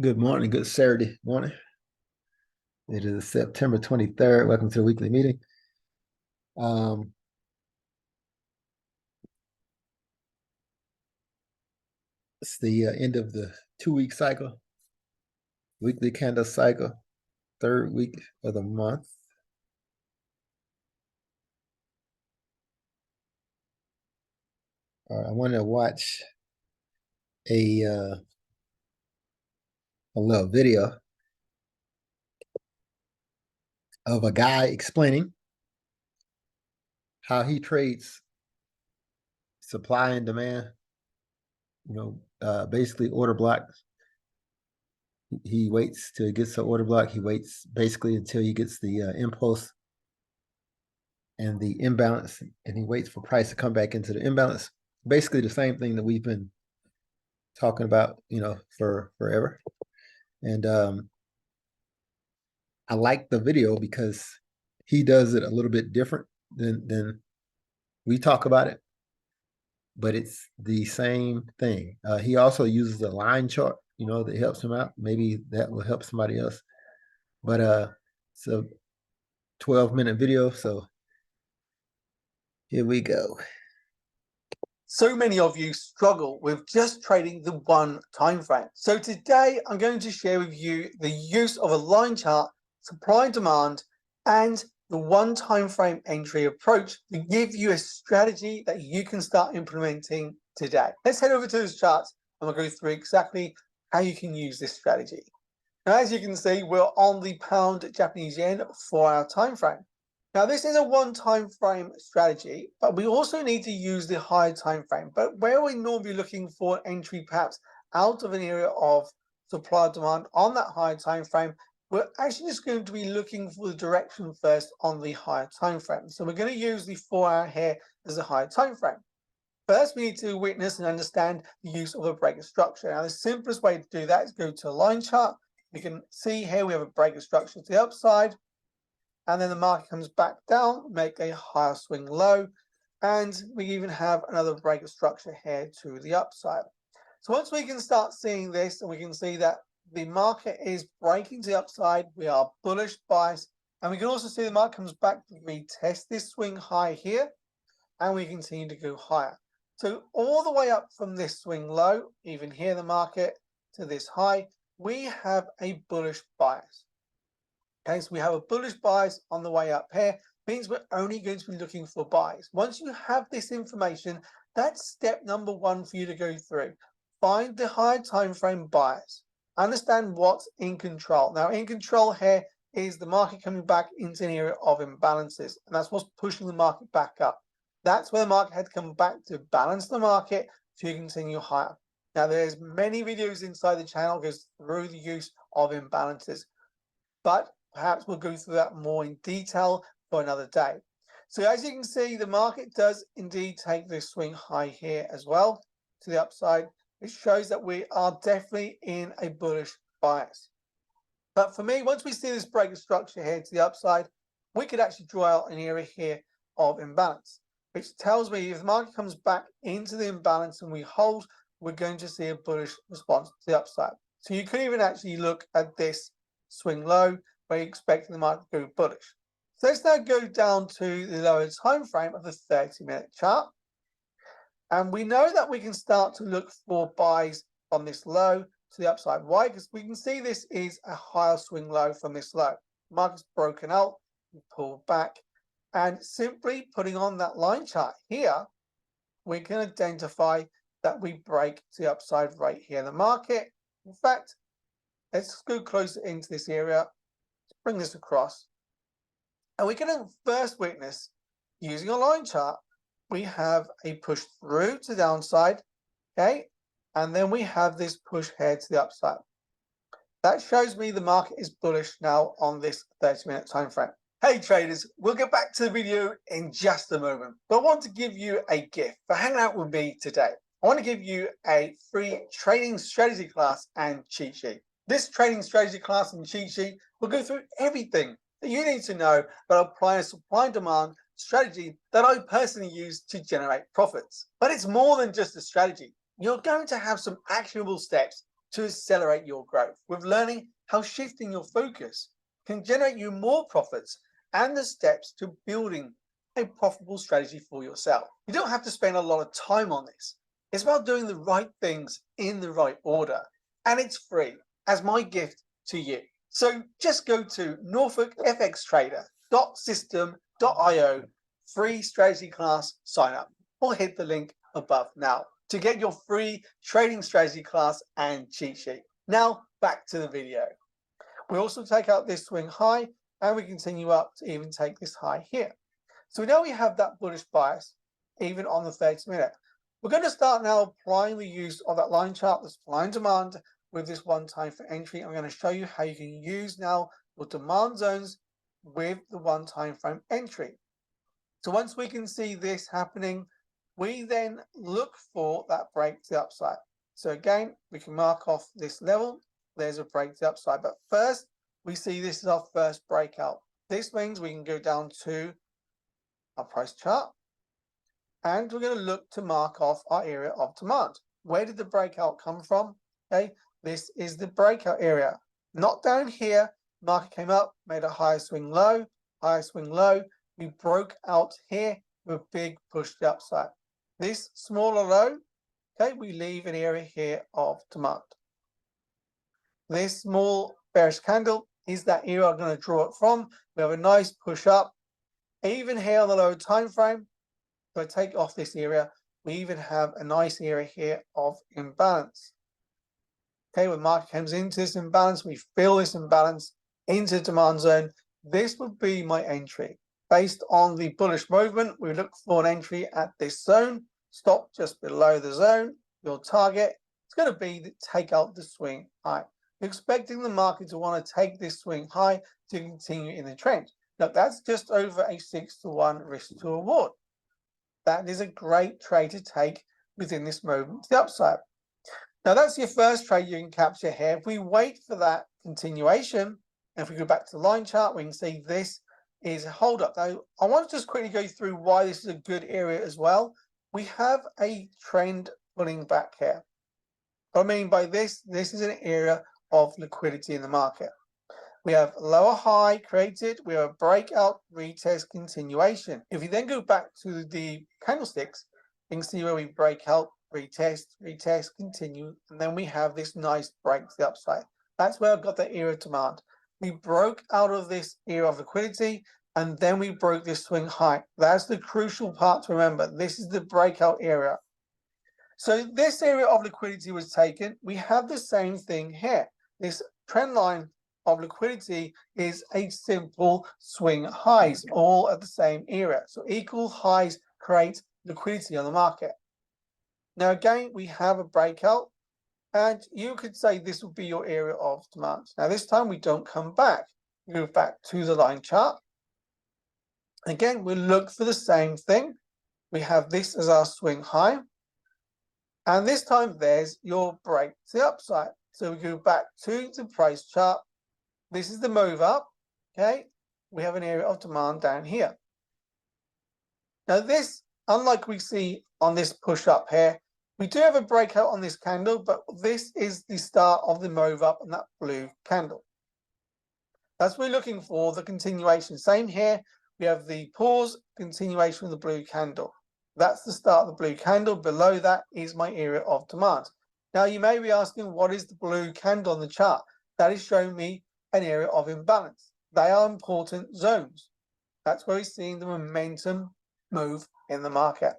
Good morning, good Saturday morning. It is September 23rd. Welcome to the weekly meeting. Um, it's the end of the 2-week cycle, weekly candle cycle, third week of the month. I want to watch a little video of a guy explaining how he trades supply and demand. Basically order blocks. He waits till he gets the order block. He waits basically until he gets the impulse and the imbalance, and he waits for price to come back into the imbalance. Basically the same thing that we've been talking about, for forever. And I like the video because he does it a little bit different than we talk about it, but it's the same thing. He also uses a line chart, that helps him out. Maybe that will help somebody else. But it's a 12-minute video, so here we go. So many of you struggle with just trading the one time frame. So today I'm going to share with you the use of a line chart, supply and demand, and the one time frame entry approach to give you a strategy that you can start implementing today. Let's head over to this chart and we'll go through exactly how you can use this strategy. Now, as you can see, we're on the pound Japanese yen 4-hour time frame. Now, this is a one time frame strategy, but we also need to use the higher time frame. But where we're normally looking for entry perhaps out of an area of supply demand on that higher time frame, we're actually just going to be looking for the direction first on the higher time frame. So we're going to use the 4-hour here as a higher time frame. First, we need to witness and understand the use of a breaker structure. Now, the simplest way to do that is go to a line chart. You can see here we have a breaker structure to the upside, and then the market comes back down, make a higher swing low, and we even have another breaker structure here to the upside. So once we can start seeing this, and we can see that the market is breaking to the upside, we are bullish bias, and we can also see the market comes back to retest this swing high here, and we continue to go higher. So all the way up from this swing low, even here the market, to this high, we have a bullish bias. Okay, so we have a bullish bias on the way up here, means we're only going to be looking for buys. Once you have this information, that's step number one for you to go through. Find the higher time frame buyers. Understand what's in control. Now, in control here is the market coming back into an area of imbalances, and that's what's pushing the market back up. That's where the market had to come back to balance the market to continue higher. Now, there's many videos inside the channel goes through the use of imbalances, but perhaps we'll go through that more in detail for another day. So as you can see, the market does indeed take this swing high here as well to the upside, which shows that we are definitely in a bullish bias. But for me, once we see this breaker structure here to the upside, we could actually draw out an area here of imbalance, which tells me if the market comes back into the imbalance and we hold, we're going to see a bullish response to the upside. So you could even actually look at this swing low where you're expecting the market to go bullish. So let's now go down to the lower time frame of the 30-minute chart. And we know that we can start to look for buys on this low to the upside. Why? Because we can see this is a higher swing low from this low. Market's broken out, we pull back, and simply putting on that line chart here, we can identify that we break to the upside right here in the market. In fact, let's go closer into this area, bring this across. And we can first witness, using a line chart, we have a push through to the downside, okay? And then we have this push here to the upside. That shows me the market is bullish now on this 30-minute time frame. Hey traders, we'll get back to the video in just a moment, but I want to give you a gift for hanging out with me today. I want to give you a free trading strategy class and cheat sheet. This trading strategy class and cheat sheet will go through everything that you need to know about applying a supply and demand strategy that I personally use to generate profits. But it's more than just a strategy. You're going to have some actionable steps to accelerate your growth with learning how shifting your focus can generate you more profits and the steps to building a profitable strategy for yourself. You don't have to spend a lot of time on this. It's about doing the right things in the right order, and it's free as my gift to you. So just go to norfolkfxtrader.system.io free strategy class sign up, or hit the link above now to get your free trading strategy class and cheat sheet. Now back to the video. We also take out this swing high and we continue up to even take this high here. So now we have that bullish bias even on the 30-minute. We're going to start now applying the use of that line chart, the supply and demand, with this one time for entry. I'm going to show you how you can use now your demand zones with the one time frame entry. So once we can see this happening, we then look for that break to the upside. So again, we can mark off this level. There's a break to the upside. But first, we see this is our first breakout. This means we can go down to our price chart, and we're going to look to mark off our area of demand. Where did the breakout come from? Okay, this is the breakout area. Not down here. Market came up, made a higher swing low, We broke out here with a big push to the upside. This smaller low, okay, we leave an area here of demand. This small bearish candle is that area I'm going to draw it from. We have a nice push up. Even here on the lower time frame, if I take off this area, we even have a nice area here of imbalance. Okay, when market comes into this imbalance, we fill this imbalance into the demand zone. This would be my entry. Based on the bullish movement, we look for an entry at this zone. Stop just below the zone. Your target is going to be to take out the swing high. You're expecting the market to want to take this swing high to continue in the trend. Now, that's just over a 6-to-1 risk to reward. That is a great trade to take within this movement to the upside. Now, that's your first trade you can capture here. If we wait for that continuation, and if we go back to the line chart, we can see this is a hold up. Now, I want to just quickly go through why this is a good area as well. We have a trend pulling back here. What I mean by this is an area of liquidity in the market. We have lower high created, we have a breakout, retest, continuation. If you then go back to the candlesticks, you can see where we break out, retest, retest, continue, and then we have this nice break to the upside. That's where I've got the area of demand. We broke out of this area of liquidity, and then we broke this swing high. That's the crucial part to remember. This is the breakout area. So this area of liquidity was taken. We have the same thing here. This trend line of liquidity is a simple swing highs, all at the same area. So equal highs create liquidity on the market. Now again, we have a breakout, and you could say this would be your area of demand. Now this time we don't come back. We move back to the line chart. Again, we look for the same thing. We have this as our swing high. And this time there's your break to the upside. So we go back to the price chart. This is the move up, okay? We have an area of demand down here. Now this, unlike we see on this push up here, we do have a breakout on this candle, but this is the start of the move up in that blue candle. That's what we're looking for, the continuation. Same here, we have the pause, continuation of the blue candle. That's the start of the blue candle. Below that is my area of demand. Now you may be asking, what is the blue candle on the chart? That is showing me an area of imbalance. They are important zones. That's where we're seeing the momentum move in the market.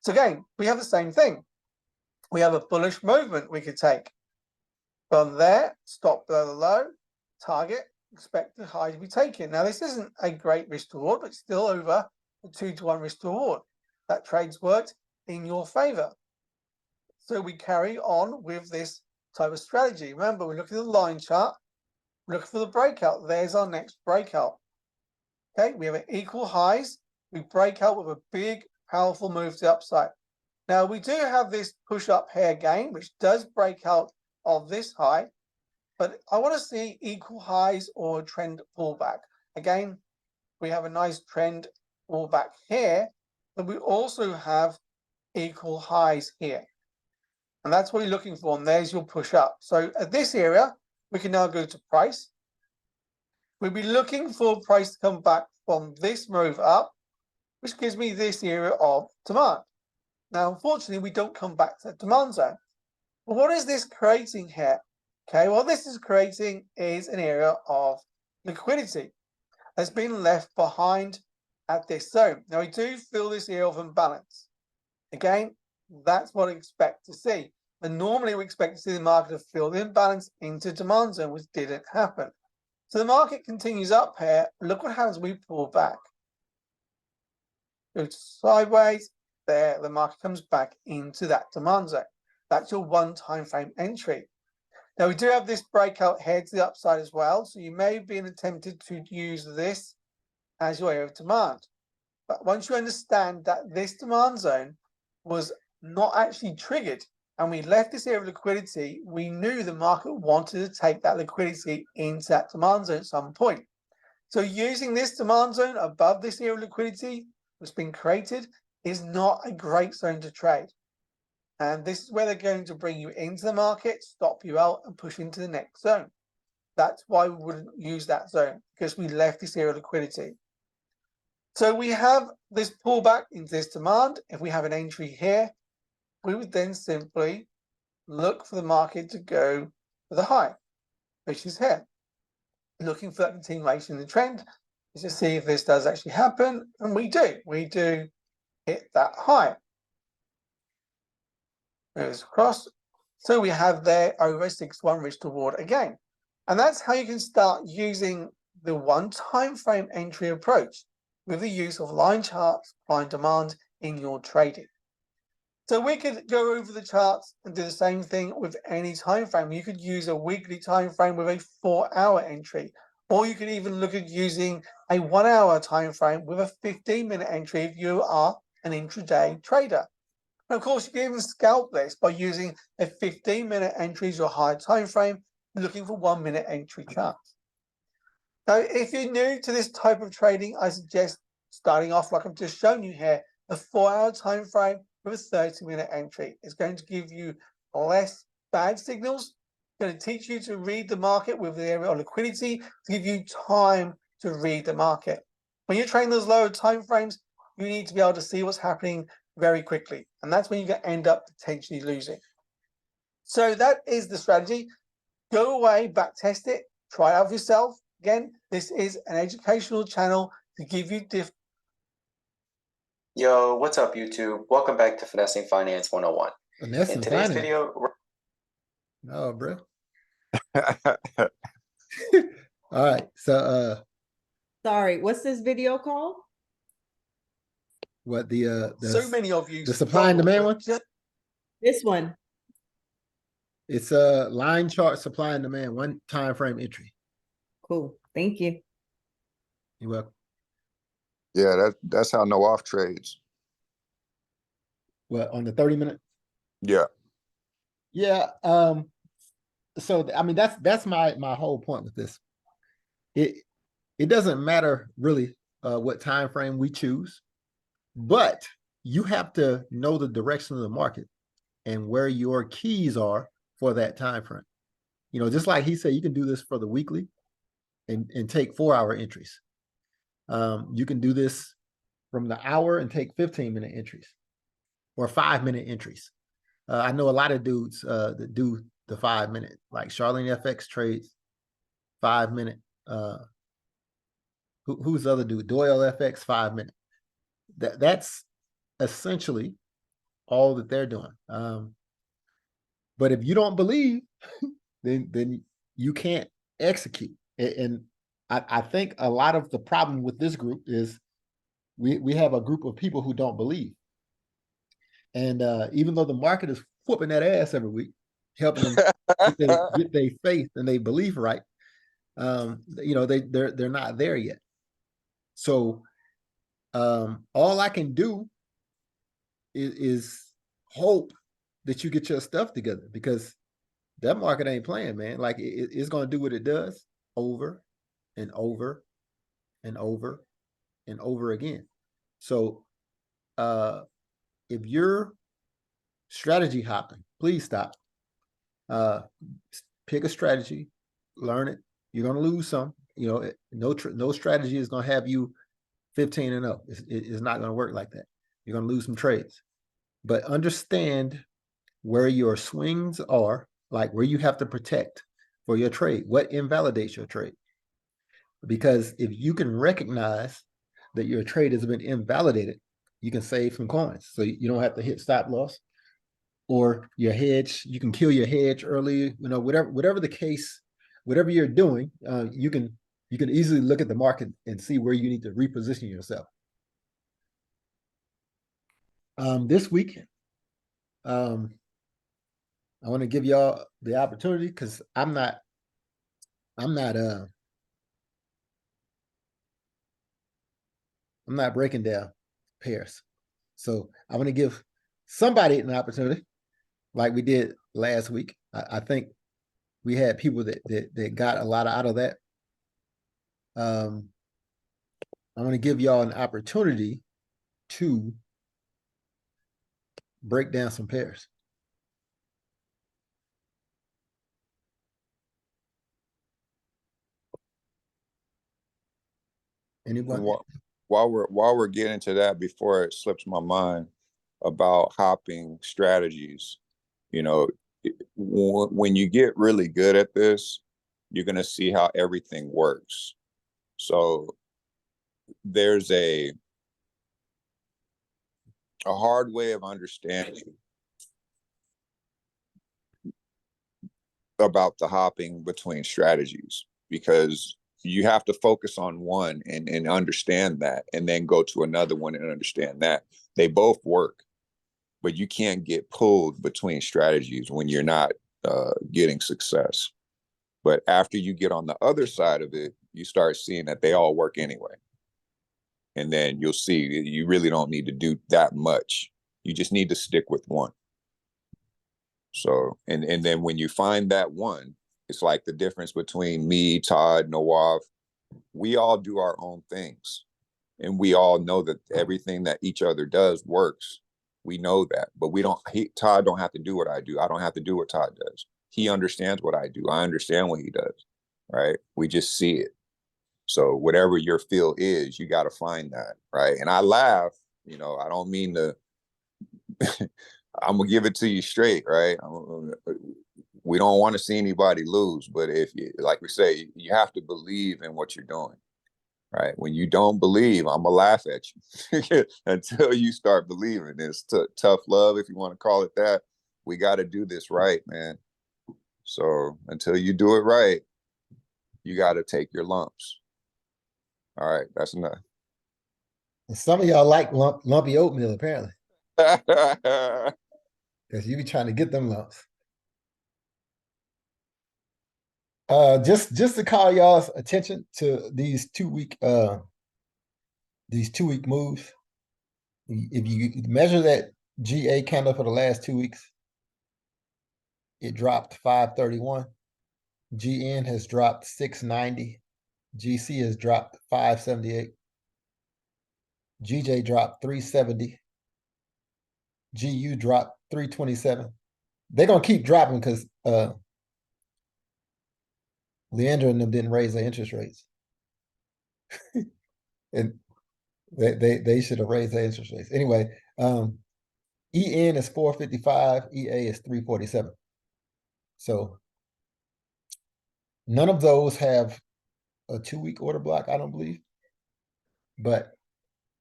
So again, we have the same thing. We have a bullish movement we could take. From there, stop below the low, target, expect the high to be taken. Now this isn't a great risk to reward, but still over a 2-to-1 risk to reward. That trade's worked in your favor. So we carry on with this type of strategy. Remember, we look at the line chart, look for the breakout. There's our next breakout. Okay, we have an equal highs. We break out with a big, powerful move to the upside. Now we do have this push up here again, which does break out of this high, but I want to see equal highs or a trend pullback. Again, we have a nice trend pullback here, but we also have equal highs here. And that's what you're looking for. And there's your push up. So at this area, we can now go to price. We'll be looking for price to come back from this move up, which gives me this area of demand. Now, unfortunately, we don't come back to the demand zone. But what is this creating here? Okay, what this is creating is an area of liquidity that's been left behind at this zone. Now, we do feel this area of imbalance. Again, that's what I expect to see. And normally we expect to see the market to fill the imbalance into demand zone, which didn't happen. So the market continues up here. Look what happens when we pull back. Goes sideways. There, the market comes back into that demand zone. That's your one time frame entry. Now we do have this breakout here to the upside as well. So you may have been attempted to use this as your area of demand. But once you understand that this demand zone was not actually triggered and we left this area of liquidity, we knew the market wanted to take that liquidity into that demand zone at some point. So using this demand zone above this area of liquidity that's been created is not a great zone to trade. And this is where they're going to bring you into the market, stop you out and push into the next zone. That's why we wouldn't use that zone, because we left this area of liquidity. So we have this pullback into this demand. If we have an entry here, we would then simply look for the market to go for the high, which is here. Looking for that continuation in the trend is to see if this does actually happen. And we do hit that high. Moves across. So we have there over 6-1 risk reward again. And that's how you can start using the one time frame entry approach with the use of line charts, supply and demand in your trading. So we could go over the charts and do the same thing with any time frame. You could use a weekly time frame with a 4-hour entry, or you could even look at using a 1-hour time frame with a 15-minute entry if you are an intraday trader. And of course, you can even scalp this by using a 15-minute entry as your higher time frame, looking for 1-minute entry charts. Now, if you're new to this type of trading, I suggest starting off like I've just shown you here, a 4-hour time frame with a 30-minute entry. It's going to give you less bad signals. It's going to teach you to read the market with the area of liquidity, to give you time to read the market. When you're trading those lower time frames, you need to be able to see what's happening very quickly. And that's when you can end up potentially losing. So that is the strategy. Go away, back test it, try it out for yourself. Again, this is an educational channel to give you Yo, what's up, YouTube? Welcome back to Finessing Finance 101. Finessing In today's Finance? video, No, bro. All right. So Sorry, what's this video called? what so many of you the supply and demand one? This one. It's a line chart supply and demand, one time frame entry. Cool. Thank you. You're welcome. Yeah, that's how no off trades. What, on the 30-minute? Yeah. Yeah. So I mean that's my whole point with this. It doesn't matter really what time frame we choose, but you have to know the direction of the market and where your keys are for that time frame. You know, just like he said, you can do this for the weekly and take 4-hour entries. You can do this from the hour and take 15-minute entries or 5-minute entries. I know a lot of dudes that do the 5-minute, like Charlene FX trades 5-minute. Who's the other dude? Doyle FX 5-minute. That's essentially all that they're doing. But if you don't believe, then you can't execute. And I think a lot of the problem with this group is we have a group of people who don't believe. And even though the market is whooping that ass every week, helping them get their faith and they believe right, you know, they're not there yet. So all I can do is hope that you get your stuff together, because that market ain't playing, man. Like it's going to do what it does over and over and over and over again. So if you're strategy hopping Please stop. Pick a strategy, learn it. You're going to lose some. You know, no strategy is going to have you 15 and up. It's not going to work like that. You're going to lose some trades. But understand where your swings are, like where you have to protect for your trade, what invalidates your trade. Because if you can recognize that your trade has been invalidated, you can save some coins. So you don't have to hit stop loss, or your hedge. You can kill your hedge early. You know, whatever the case, whatever you're doing, you can easily look at the market and see where you need to reposition yourself. This week, I want to give y'all the opportunity because I'm not breaking down pairs. So I want to give somebody an opportunity like we did last week. I think we had people that got a lot out of that. I want to give y'all an opportunity to break down some pairs. Anyone? While we're getting to that, before it slips my mind about hopping strategies, you know, when you get really good at this, you're going to see how everything works. So there's a hard way of understanding about the hopping between strategies, because you have to focus on one and understand that, and then go to another one and understand that. They both work, but you can't get pulled between strategies when you're not getting success. But after you get on the other side of it, you start seeing that they all work anyway. And then you'll see you really don't need to do that much. You just need to stick with one. So, and then when you find that one, it's like the difference between me, Todd, Nawaf. We all do our own things, and we all know that everything that each other does works. We know that, but we don't. Todd don't have to do what I do. I don't have to do what Todd does. He understands what I do. I understand what he does. Right? We just see it. So whatever your feel is, you got to find that. Right? And I laugh. You know, I don't mean to. I'm gonna give it to you straight, right? We don't want to see anybody lose, but if you, like we say, you have to believe in what you're doing, right? When you don't believe, I'm gonna laugh at you until you start believing. It's tough love, if you want to call it that. We got to do this right, man. So until you do it right, you got to take your lumps. All right, that's enough. Some of y'all like lumpy oatmeal, apparently, because you be trying to get them lumps. Just to call y'all's attention to these 2 week moves. If you measure that GA candle for the last 2 weeks, it dropped 531. GN has dropped 690. GC has dropped 578. GJ dropped 370. GU dropped 327. They're gonna keep dropping because Leandro and them didn't raise their interest rates. And they should have raised their interest rates. Anyway, EN is 455, EA is 347. So none of those have a 2 week order block, I don't believe. But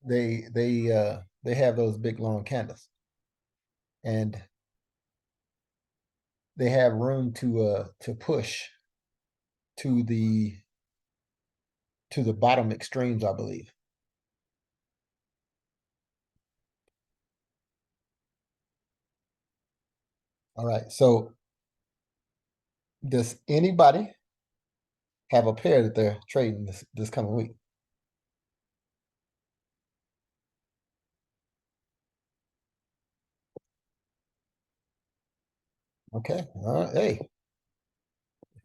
they have those big long candles. And they have room to push to the bottom extremes, I believe. All right. So does anybody have a pair that they're trading this coming week? Okay. All right. Hey,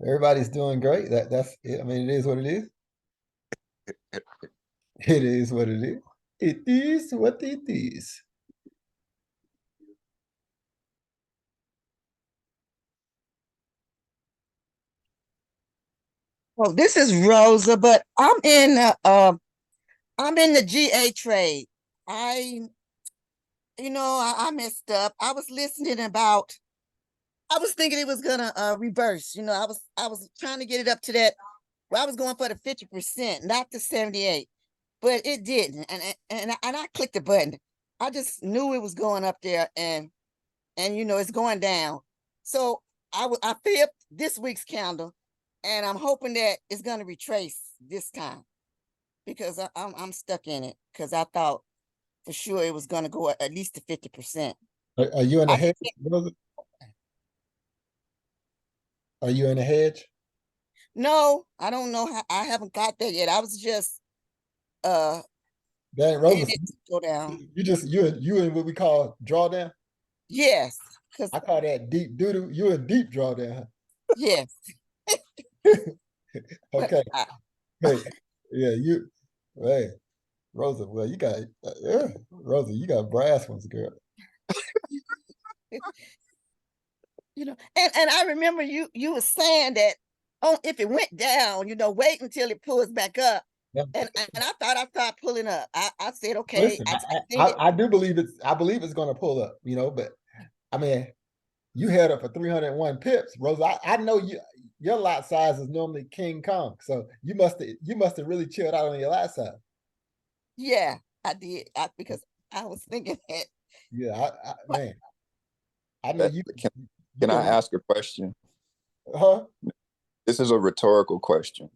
everybody's doing great. That's it. I mean, it is what it is. It is what it is. It is what it is. Oh, this is Rosa, but I'm in the GA trade. I I messed up. I was listening about I was thinking it was gonna reverse. I was trying to get it up to that. Well, I was going for the 50%, not the 78, but it didn't. And I clicked the button. I just knew it was going up there, and it's going down. So I flipped this week's candle, and I'm hoping that it's gonna retrace this time because I'm stuck in it because I thought for sure it was gonna go at least to 50%. Are you in the I hedge, Rosa? Are you in the hedge? No, I don't know how. I haven't got there yet. I was just uh Dang, in Rosa, it to go down. you in what we call drawdown. Yes, because I call that deep doo doo. You in deep drawdown. yes, but Okay. Hey, yeah, hey, Rosa. Well, you got, yeah, Rosa. You got brass ones, girl. and I remember you were saying that, oh, if it went down, wait until it pulls back up. Yeah. And I thought I started pulling up. I said, okay, Listen, I seen it. I do believe it's. I believe it's going to pull up. But I mean, you had it for 301 pips, Rosa. I know you. Your lot size is normally King Kong, so you must have really chilled out on your lot size. Yeah, I did. Because I was thinking that. Yeah, man, I know That, you. can, You can I can. ask a question? Huh? This is a rhetorical question.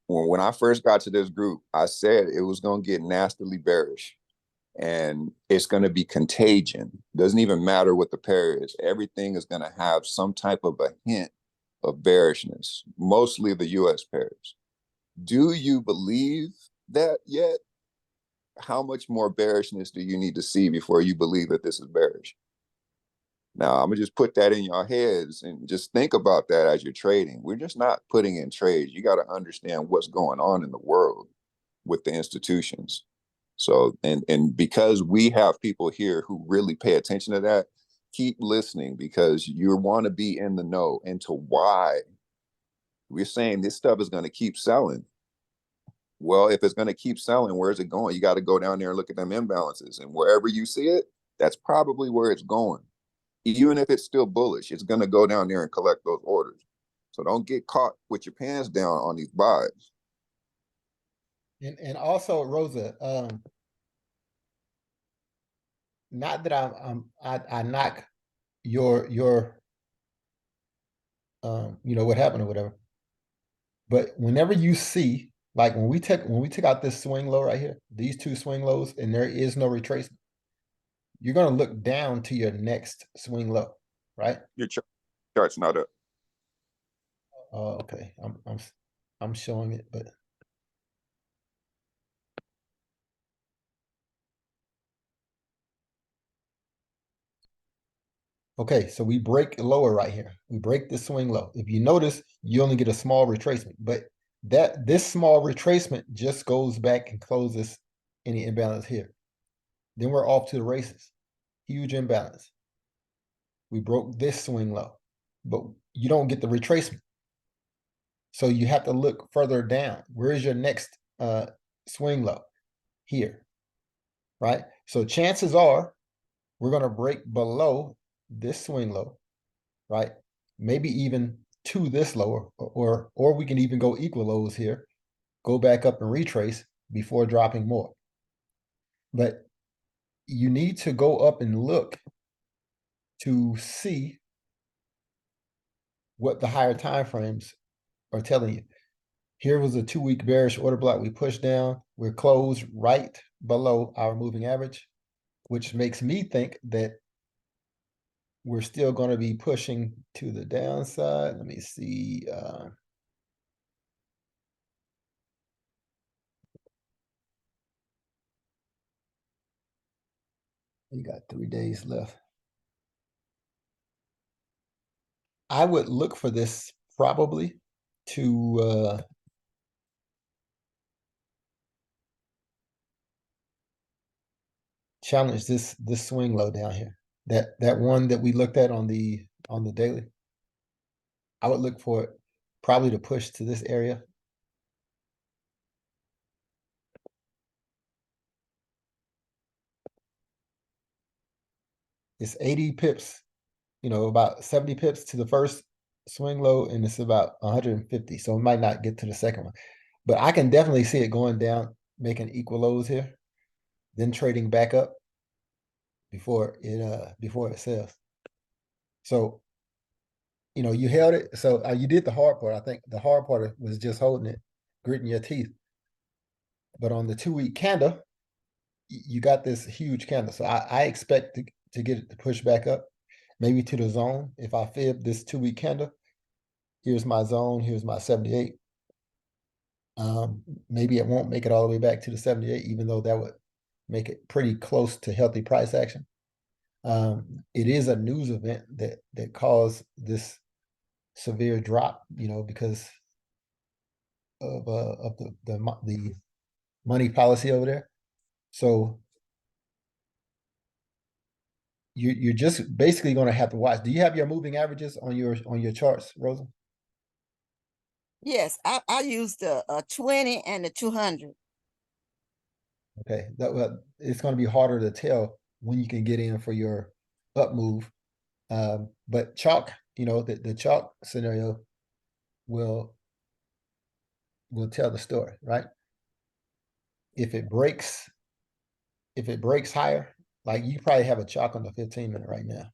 When I first got to this group, I said it was going to get nastily bearish and it's going to be contagion. Doesn't even matter what the pair is. Everything is going to have some type of a hint of bearishness, mostly the US pairs. Do you believe that yet? How much more bearishness do you need to see before you believe that this is bearish? Now, I'm gonna just put that in your heads and just think about that as you're trading. We're just not putting in trades. You got to understand what's going on in the world with the institutions. So, and because we have people here who really pay attention to that, keep listening because you want to be in the know into why we're saying this stuff is going to keep selling. Well, if it's going to keep selling, where's it going? You got to go down there and look at them imbalances, and wherever you see it, that's probably where it's going. Even if it's still bullish, it's going to go down there and collect those orders. So don't get caught with your pants down on these buys. And also, Rosa, not that I knock your what happened or whatever, but whenever you see, like when we took out this swing low right here, these two swing lows, and there is no retracement, you're gonna look down to your next swing low, right? Your chart's not up. Oh, okay. I'm showing it, but okay, so we break lower right here. We break the swing low. If you notice, you only get a small retracement, but this small retracement just goes back and closes any imbalance here. Then we're off to the races. Huge imbalance. We broke this swing low, but you don't get the retracement. So you have to look further down. Where is your next swing low? Here, right? So chances are we're going to break below this swing low, right? Maybe even to this lower, or we can even go equal lows here, go back up and retrace before dropping more. But you need to go up and look to see what the higher time frames are telling you. Here was a 2-week bearish order block we pushed down. We're closed right below our moving average, which makes me think that we're still going to be pushing to the downside. Let me see. You got 3 days left. I would look for this probably to challenge this swing low down here. That one that we looked at on the daily. I would look for it probably to push to this area. It's 80 pips, about 70 pips to the first swing low, and it's about 150. So it might not get to the second one. But I can definitely see it going down, making equal lows here, then trading back up before it sells. So, you held it. So you did the hard part. I think the hard part was just holding it, gritting your teeth. But on the 2-week candle, you got this huge candle. So I expect to get it to push back up, maybe to the zone. If I fib this 2-week candle, here's my zone, here's my 78. Maybe it won't make it all the way back to the 78, even though that would make it pretty close to healthy price action. It is a news event that caused this severe drop, because of the money policy over there. So you're just basically going to have to watch. Do you have your moving averages on your charts, Rosa? Yes, I used a 20 and a 200. Okay, it's going to be harder to tell when you can get in for your up move. But chalk, the chalk scenario will tell the story, right? If it breaks higher, like you probably have a chalk on the 15-minute right now.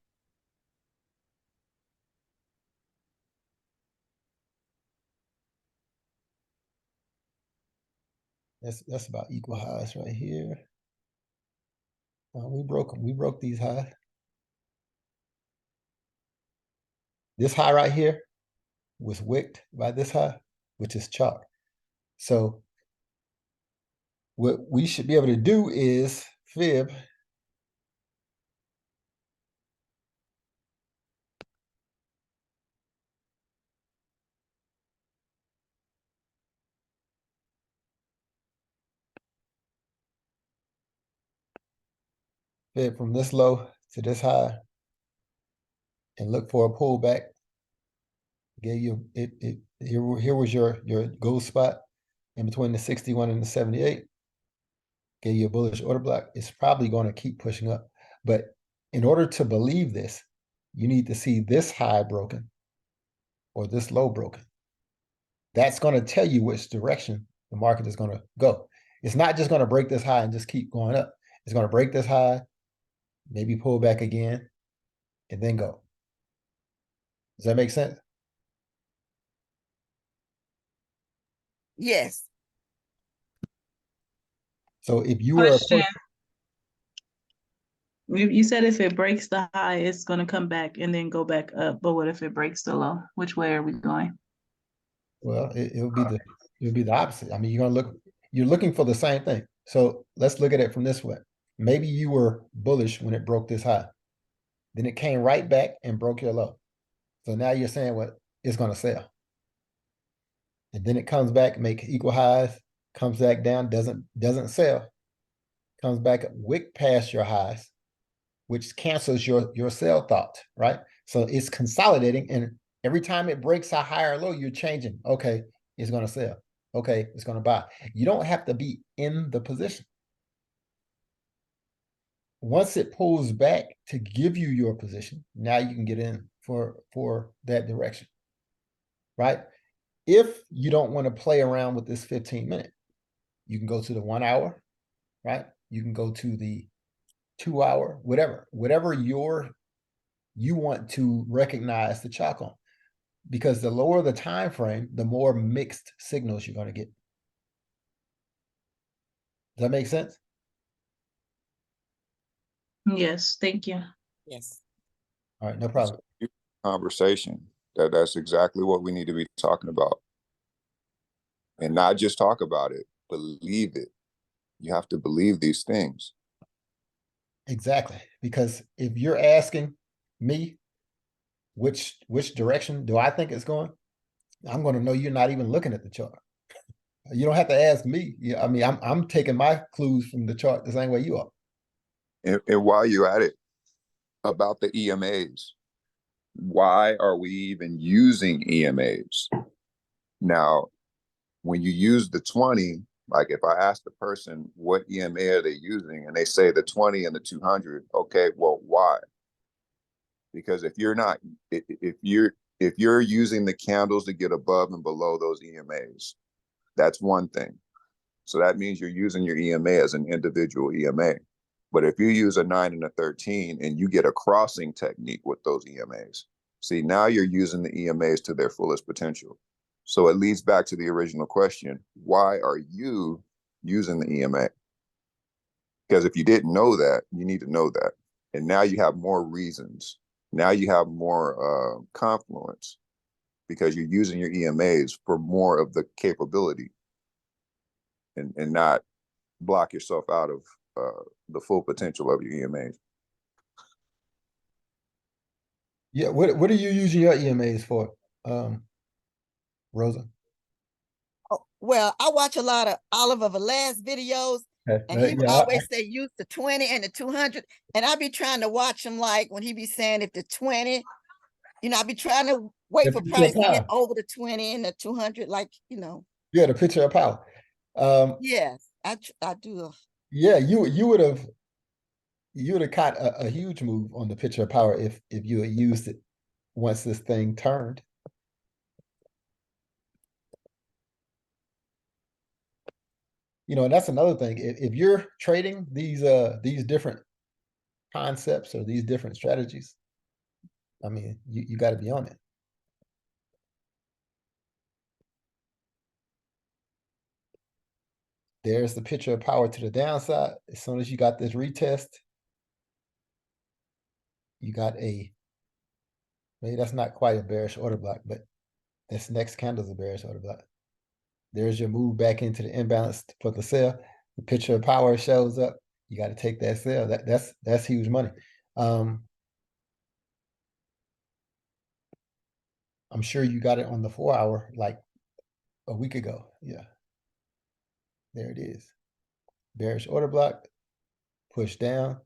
That's about equal highs right here. We broke these highs. This high right here was wicked by this high, which is chalk. So what we should be able to do is fib from this low to this high and look for a pullback. Gave you here was your gold spot in between the 61 and the 78. Gave you a bullish order block. It's probably going to keep pushing up. But in order to believe this, you need to see this high broken or this low broken. That's going to tell you which direction the market is going to go. It's not just going to break this high and just keep going up. It's going to break this high, maybe pull back again, and then go. Does that make sense? Yes. So if you were Question. You said if it breaks the high, it's going to come back and then go back up. But what if it breaks the low? Which way are we going? well, it'll be the opposite. I mean, you're looking for the same thing. So let's look at it from this way. Maybe you were bullish when it broke this high. Then it came right back and broke your low. So now you're saying what it's going to sell. And then it comes back, make equal highs, comes back down, doesn't sell, comes back wick past your highs, which cancels your sell thought, right? So it's consolidating, and every time it breaks a higher low, you're changing. Okay, it's going to sell. Okay, it's going to buy. You don't have to be in the position. Once it pulls back to give you your position, now you can get in for that direction, right? If you don't want to play around with this 15-minute, you can go to the 1 hour, right? You can go to the 2 hour, whatever you want to recognize the chalk on, because the lower the time frame, the more mixed signals you're going to get. Does that make sense? Yes, thank you. Yes. All right, no problem. Conversation. That's exactly what we need to be talking about. And not just talk about it, believe it. You have to believe these things. Exactly. Because if you're asking me which direction do I think it's going, I'm going to know you're not even looking at the chart. You don't have to ask me. Yeah, I mean, I'm taking my clues from the chart the same way you are. And while you're at it, about the EMAs, why are we even using EMAs? Now, when you use the 20, like if I ask the person what EMA are they using and they say the 20 and the 200, okay, well, why? Because if you're using the candles to get above and below those EMAs, that's one thing. So that means you're using your EMA as an individual EMA. But if you use a 9 and a 13 and you get a crossing technique with those EMAs, see, now you're using the EMAs to their fullest potential. So it leads back to the original question, why are you using the EMA? Because if you didn't know that, you need to know that. And now you have more reasons. Now you have more confluence because you're using your EMAs for more of the capability and not block yourself out of the full potential of your EMAs. Yeah, what are you using your EMAs for, Rosa? Oh, well, I watch a lot of Oliver Velez videos, and he Yeah, always say use the 20 and the 200. And I be trying to watch him, like when he be saying if the 20, I be trying to wait for picture of price to get power. over the 20 and the 200, Yeah, the picture of power. Yes, I do. Yeah, you would have caught a huge move on the picture of power if you had used it once this thing turned. And that's another thing. If you're trading these different concepts or these different strategies, I mean, you got to be on it. There's the picture of power to the downside. As soon as you got this retest, you got maybe that's not quite a bearish order block, but this next candle is a bearish order block. There's your move back into the imbalance for the sell. The picture of power shows up. You got to take that sell. That's huge money. I'm sure you got it on the 4-hour like a week ago. Yeah. There it is. Bearish order block, push down,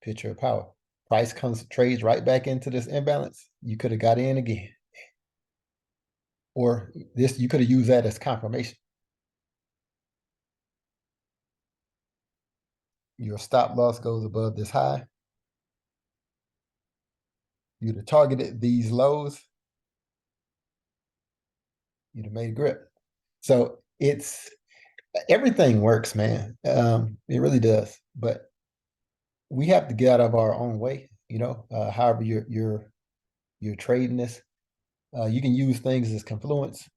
picture of power. Price trades right back into this imbalance. You could have got in again. Or you could have used that as confirmation. Your stop loss goes above this high. You'd have targeted these lows. You'd have made a grip. So everything works, man. It really does. But we have to get out of our own way, however you're trading this. You can use things as confluence,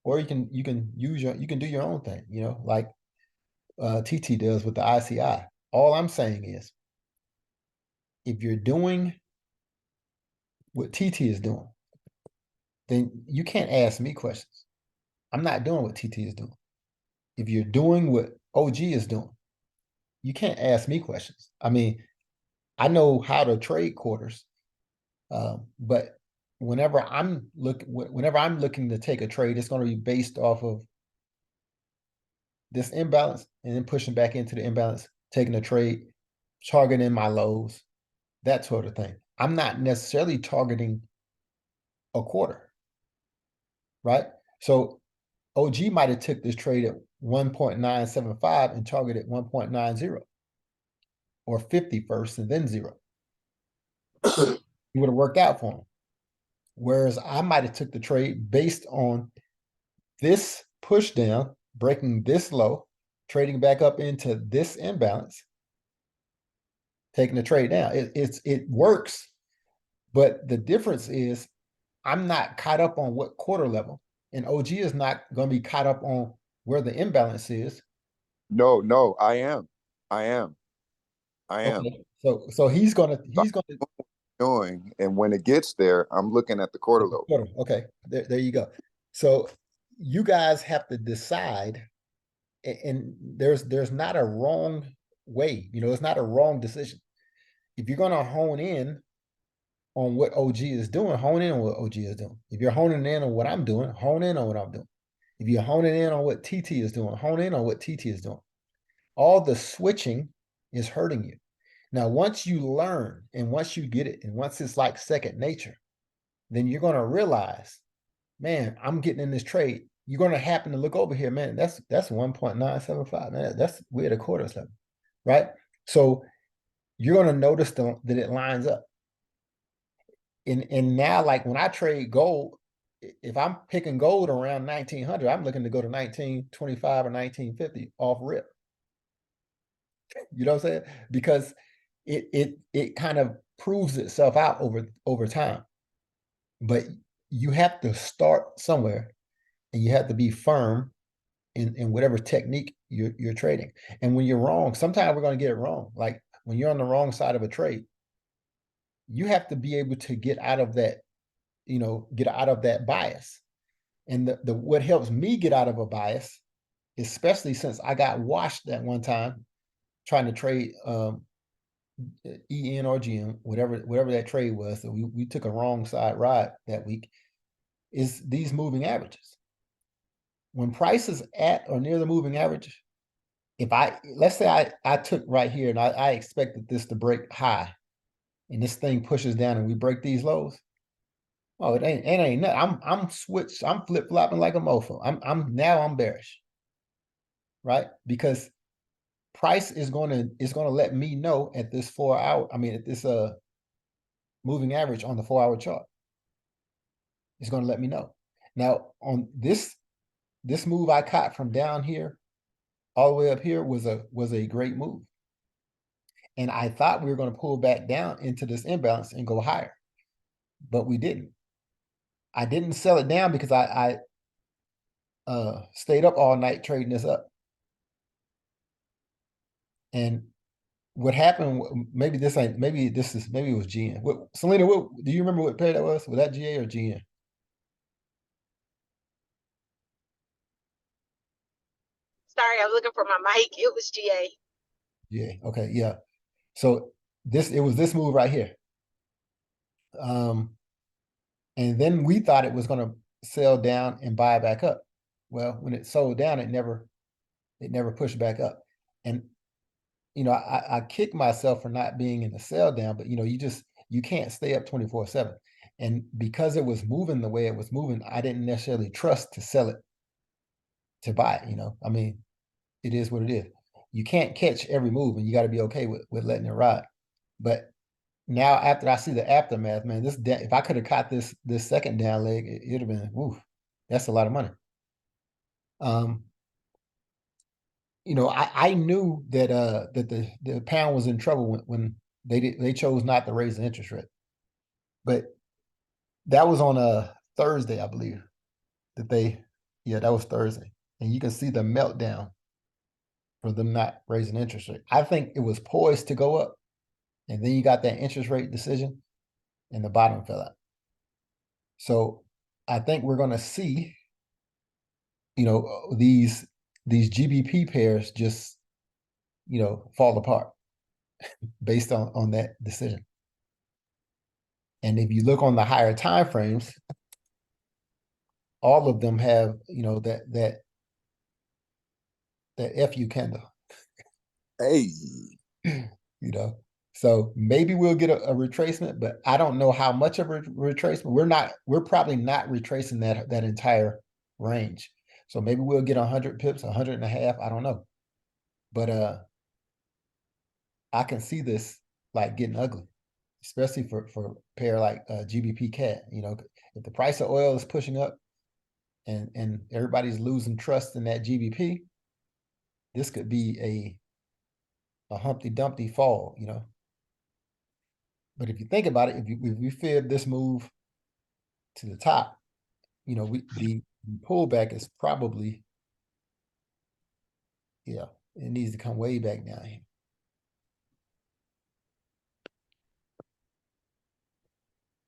or you can do your own thing, like TT does with the ICI. All I'm saying is, if you're doing what TT is doing, then you can't ask me questions. I'm not doing what TT is doing. If you're doing what OG is doing, you can't ask me questions. I mean, I know how to trade quarters, but whenever I'm looking to take a trade, it's going to be based off of this imbalance and then pushing back into the imbalance, taking a trade, targeting my lows, that sort of thing. I'm not necessarily targeting a quarter, right? So OG might have took this trade at 1.975 and targeted 1.90 or 50 first and then 0. It would have worked out for him. Whereas I might have took the trade based on this push down, breaking this low, trading back up into this imbalance, taking the trade down. It works, but the difference is I'm not caught up on what quarter level, and OG is not going to be caught up on where the imbalance is. No, I am. Okay. So he's gonna doing, and when it gets there, I'm looking at the quarter low. Okay, there you go. So you guys have to decide, and there's not a wrong way. It's not a wrong decision. If you're gonna hone in on what OG is doing, hone in on what OG is doing. If you're honing in on what I'm doing, hone in on what I'm doing. If you're honing in on what TT is doing, hone in on what TT is doing. All the switching is hurting you. Now, once you learn and once you get it, and once it's like second nature, then you're going to realize, man, I'm getting in this trade. you're going to happen to look over here, man. That's 1.975, man. That's we're at a quarters level, right? So you're going to notice that it lines up. And now, like when I trade gold, if I'm picking gold around 1900, I'm looking to go to 1925 or 1950 off rip. You know what I'm saying? Because it kind of proves itself out over time. But you have to start somewhere, and you have to be firm in whatever technique you're trading. And when you're wrong, sometimes we're going to get it wrong. Like when you're on the wrong side of a trade, you have to be able to get out of that, get out of that bias. And the what helps me get out of a bias, especially since I got washed that one time trying to trade EN or GM, whatever that trade was, that we took a wrong side ride that week, is these moving averages. When price is at or near the moving average, let's say I took right here and I expected this to break high, and this thing pushes down and we break these lows. Oh, it ain't nothing. I'm switched. I'm flip flopping like a mofo. I'm bearish, right? Because price is gonna let me know at this 4 hour. I mean, at this moving average on the 4 hour chart. It's gonna let me know. Now on this move I caught from down here all the way up here was a great move. And I thought we were going to pull back down into this imbalance and go higher, but we didn't. I didn't sell it down because I stayed up all night trading this up. And what happened? Maybe it was GN. Selena, do you remember what pair that was? Was that GA or GN? Sorry, I was looking for my mic. It was GA. GA. Okay, yeah. So it was this move right here. And then we thought it was going to sell down and buy back up. Well, when it sold down, it never pushed back up. And I kick myself for not being in the sell down, but you can't stay up 24/7. And because it was moving the way it was moving, I didn't necessarily trust to sell it to buy it. I mean, it is what it is. You can't catch every move, and you got to be okay with letting it ride. But now, after I see the aftermath, man, if I could have caught this second down leg, it'd have been, woof, that's a lot of money. I knew that the pound was in trouble when they chose not to raise the interest rate. But that was on a Thursday, I believe, that was Thursday. And you can see the meltdown for them not raising interest rate. I think it was poised to go up. And then you got that interest rate decision and the bottom fell out. So I think we're going to see, these GBP pairs just, fall apart based on that decision. And if you look on the higher time frames, all of them have, that FU candle. Hey, So maybe we'll get a retracement, but I don't know how much of a retracement. We're probably not retracing that entire range. So maybe we'll get 100 pips, 100.5. I don't know. But I can see this like getting ugly, especially for a pair like GBP CAD. If the price of oil is pushing up and everybody's losing trust in that GBP, this could be a Humpty Dumpty fall, But if you think about it, if we fib this move to the top, the pullback is probably, it needs to come way back down here.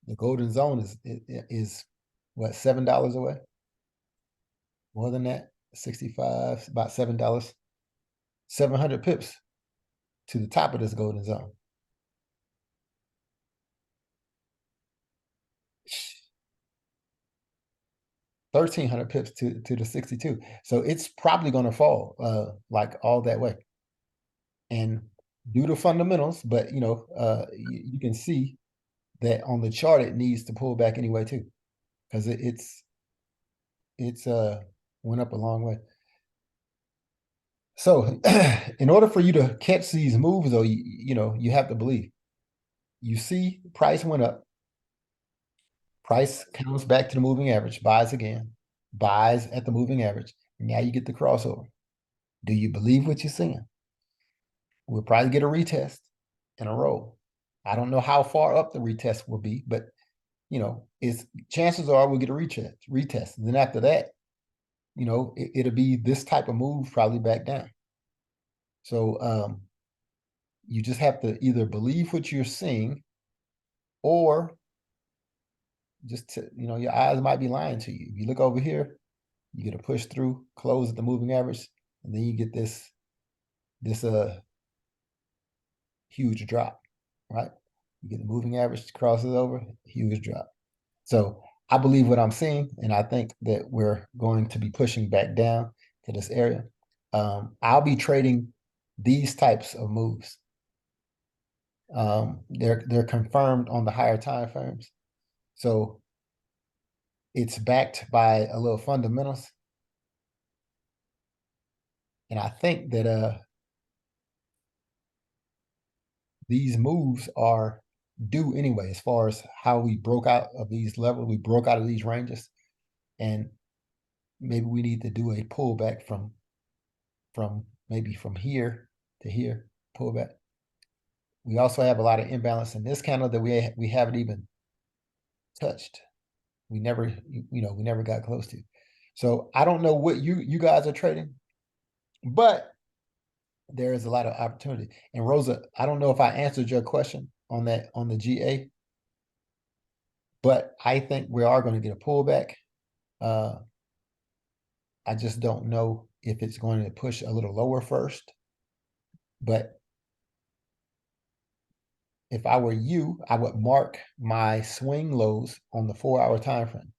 The golden zone is what, $7 away? More than that, 65, about $7. 700 pips to the top of this golden zone. $1,300 pips to the 62. So it's probably going to fall like all that way. And due to fundamentals, but you can see that on the chart it needs to pull back anyway too, because it's went up a long way. So in order for you to catch these moves, though, you have to believe. You see price went up. Price comes back to the moving average, buys again, buys at the moving average. And now you get the crossover. Do you believe what you're seeing? We'll probably get a retest in a row. I don't know how far up the retest will be, but it's chances are we'll get a retest. And then after that, it'll be this type of move probably back down. So you just have to either believe what you're seeing, or just your eyes might be lying to you. If you look over here, you get a push through, close at the moving average, and then you get this huge drop, right? You get the moving average, crosses over, huge drop. So I believe what I'm seeing, and I think that we're going to be pushing back down to this area. I'll be trading these types of moves. They're confirmed on the higher time frames. So it's backed by a little fundamentals. And I think that these moves are due anyway, as far as how we broke out of these levels, we broke out of these ranges, and maybe we need to do a pullback from maybe from here to here, pullback. We also have a lot of imbalance in this candle that we haven't even touched. We never got close to. So I don't know what you guys are trading, but there is a lot of opportunity. And Rosa, I don't know if I answered your question on the GA, but I think we are going to get a pullback. I just don't know if it's going to push a little lower first. But if I were you, I would mark my swing lows on the 4-hour time frame.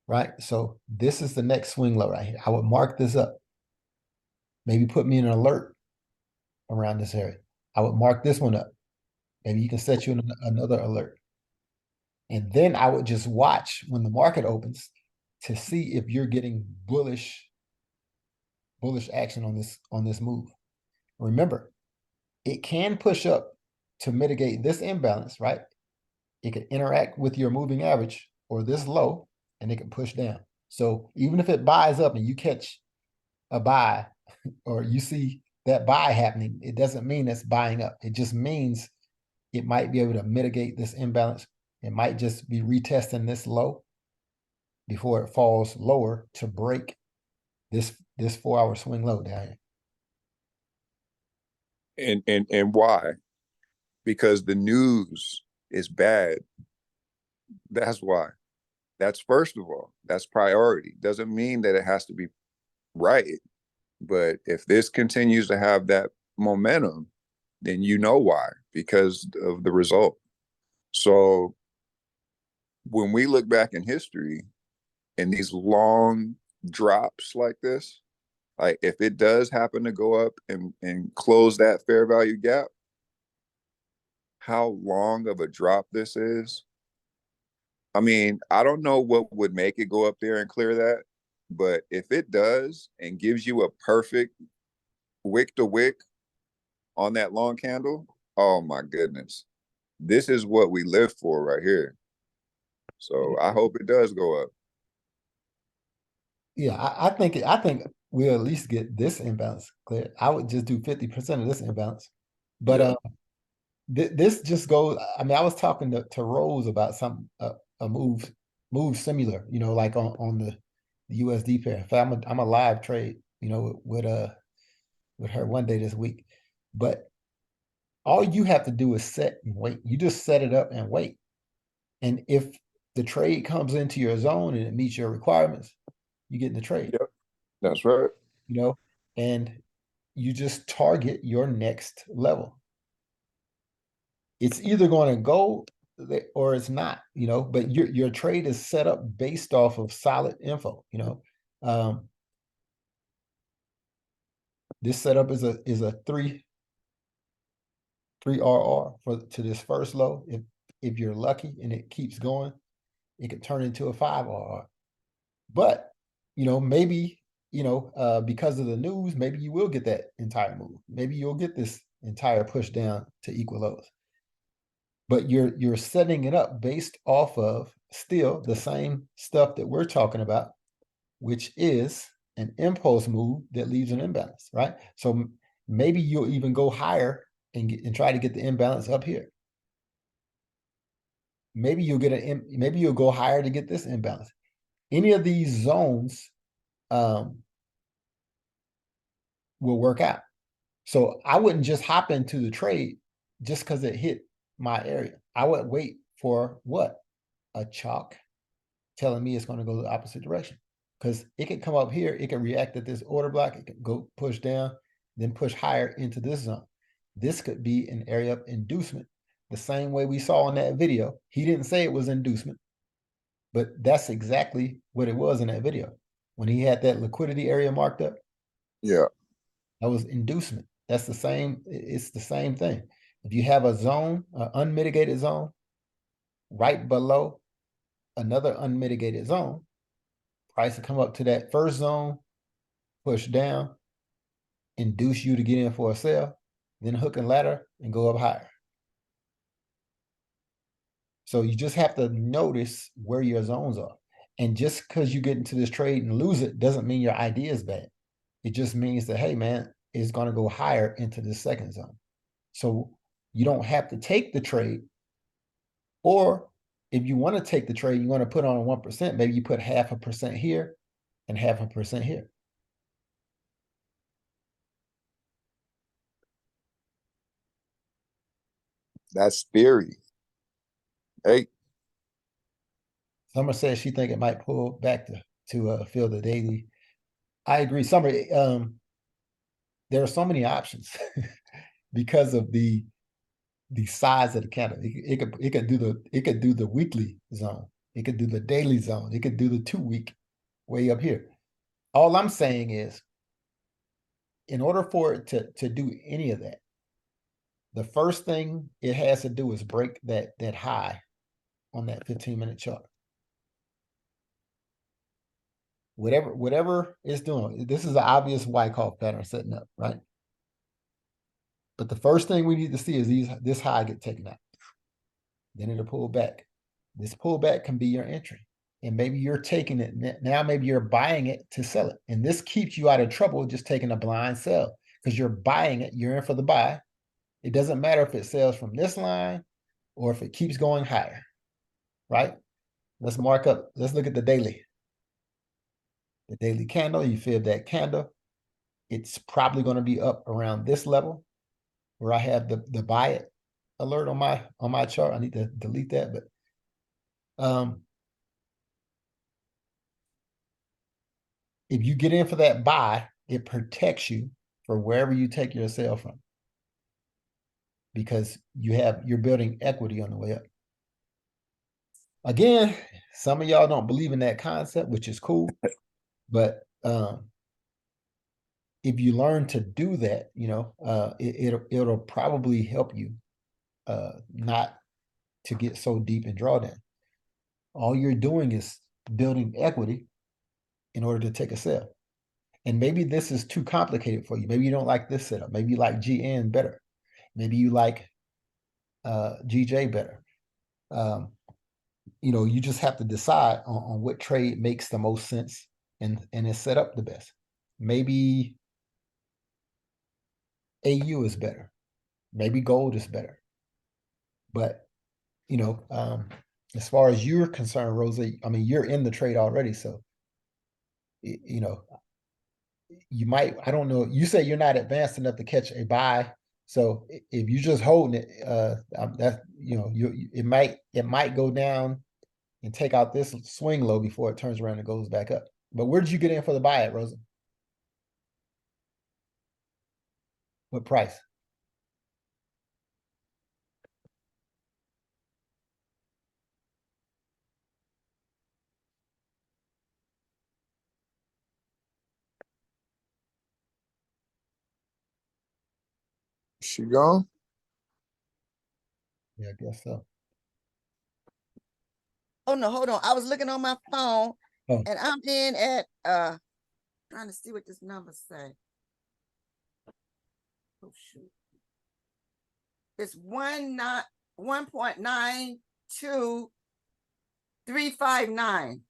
Right? So this is the next swing low right here. I would mark this up. Maybe put me in an alert around this area. I would mark this one up. Maybe you can set you in another alert. And then I would just watch when the market opens to see if you're getting bullish action on this move. Remember, it can push up to mitigate this imbalance, right? It can interact with your moving average or this low, and it can push down. So even if it buys up and you catch a buy, or you see that buy happening, it doesn't mean it's buying up. It just means it might be able to mitigate this imbalance. It might just be retesting this low before it falls lower to break this 4-hour swing low down here. And why? Because the news is bad. That's why. That's first of all. That's priority. Doesn't mean that it has to be right. But if this continues to have that momentum, then you know why, because of the result. So when we look back in history and these long drops like this, like if it does happen to go up and close that fair value gap, how long of a drop this is. I mean, I don't know what would make it go up there and clear that, but if it does and gives you a perfect wick to wick on that long candle, oh my goodness. This is what we live for right here. So I hope it does go up. Yeah, I think we'll at least get this imbalance cleared. I would just do 50% of this imbalance. But this just goes, I mean, I was talking to Rose about some a move similar, like on the USD pair. I'm a live trade, with her one day this week. But all you have to do is set and wait. You just set it up and wait. And if the trade comes into your zone and it meets your requirements, you get in the trade. Yep, that's right. And you just target your next level. It's either going to go or it's not, but your trade is set up based off of solid info, this setup is a 3 RR to this first low. If you're lucky and it keeps going, It could turn into a 5 RR. But, maybe, because of the news, maybe you will get that entire move. Maybe you'll get this entire push down to equal lows. But you're setting it up based off of still the same stuff that we're talking about, which is an impulse move that leaves an imbalance, right? So maybe you'll even go higher and try to get the imbalance up here. Maybe maybe you'll go higher to get this imbalance. Any of these zones will work out. So I wouldn't just hop into the trade just because it hit my area. I would wait for what? A chalk telling me it's going to go the opposite direction. Because it could come up here, it can react at this order block, it can go push down, then push higher into this zone. This could be an area of inducement, the same way we saw in that video. He didn't say it was inducement, but that's exactly what it was in that video. When he had that liquidity area marked up, Yeah. that was inducement. That's the same, it's the same thing. If you have a zone, an unmitigated zone, right below another unmitigated zone, price will come up to that first zone, push down, induce you to get in for a sell, then hook and ladder and go up higher. So you just have to notice where your zones are. And just because you get into this trade and lose it doesn't mean your idea is bad. It just means that, hey, man, it's going to go higher into the second zone. So you don't have to take the trade. Or if you want to take the trade, you want to put on 1%, maybe you put 0.5% here and 0.5% here. That's theory. Hey, Summer says she think it might pull back to fill the daily. I agree. Summer, there are so many options because of the size of the candle. It could do the weekly zone. It could do the daily zone. It could do the 2-week way up here. All I'm saying is, in order for it to do any of that, the first thing it has to do is break that high on that 15-minute chart. Whatever it's doing, this is an obvious Wyckoff pattern setting up, right? But the first thing we need to see is this high get taken out. Then it'll pull back. This pullback can be your entry. And maybe you're taking it now, maybe you're buying it to sell it. And this keeps you out of trouble just taking a blind sell because you're buying it, you're in for the buy. It doesn't matter if it sells from this line or if it keeps going higher, right? Let's mark up, let's look at the daily. The daily candle, you feel that candle, it's probably going to be up around this level where I have the buy it alert on my chart. I need to delete that, but if you get in for that buy, it protects you for wherever you take your sell from, because you're building equity on the way up. Again, some of y'all don't believe in that concept, which is cool, but if you learn to do that, it'll probably help you not to get so deep in drawdown. All you're doing is building equity in order to take a sell. And maybe this is too complicated for you. Maybe you don't like this setup. Maybe you like GN better. Maybe you like GJ better. You just have to decide on what trade makes the most sense and is set up the best. Maybe AU is better. Maybe gold is better. But, as far as you're concerned, Rosa, I mean, you're in the trade already. So, you might, I don't know, you say you're not advanced enough to catch a buy. So if you're just holding it, that it might go down and take out this swing low before it turns around and goes back up. But where did you get in for the buy at, Rosa? What price? she gone? Yeah, I guess so. Oh no, hold on. I was looking on my phone Oh. and I'm in at trying to see what this number say. Oh shoot. It's 1.92359.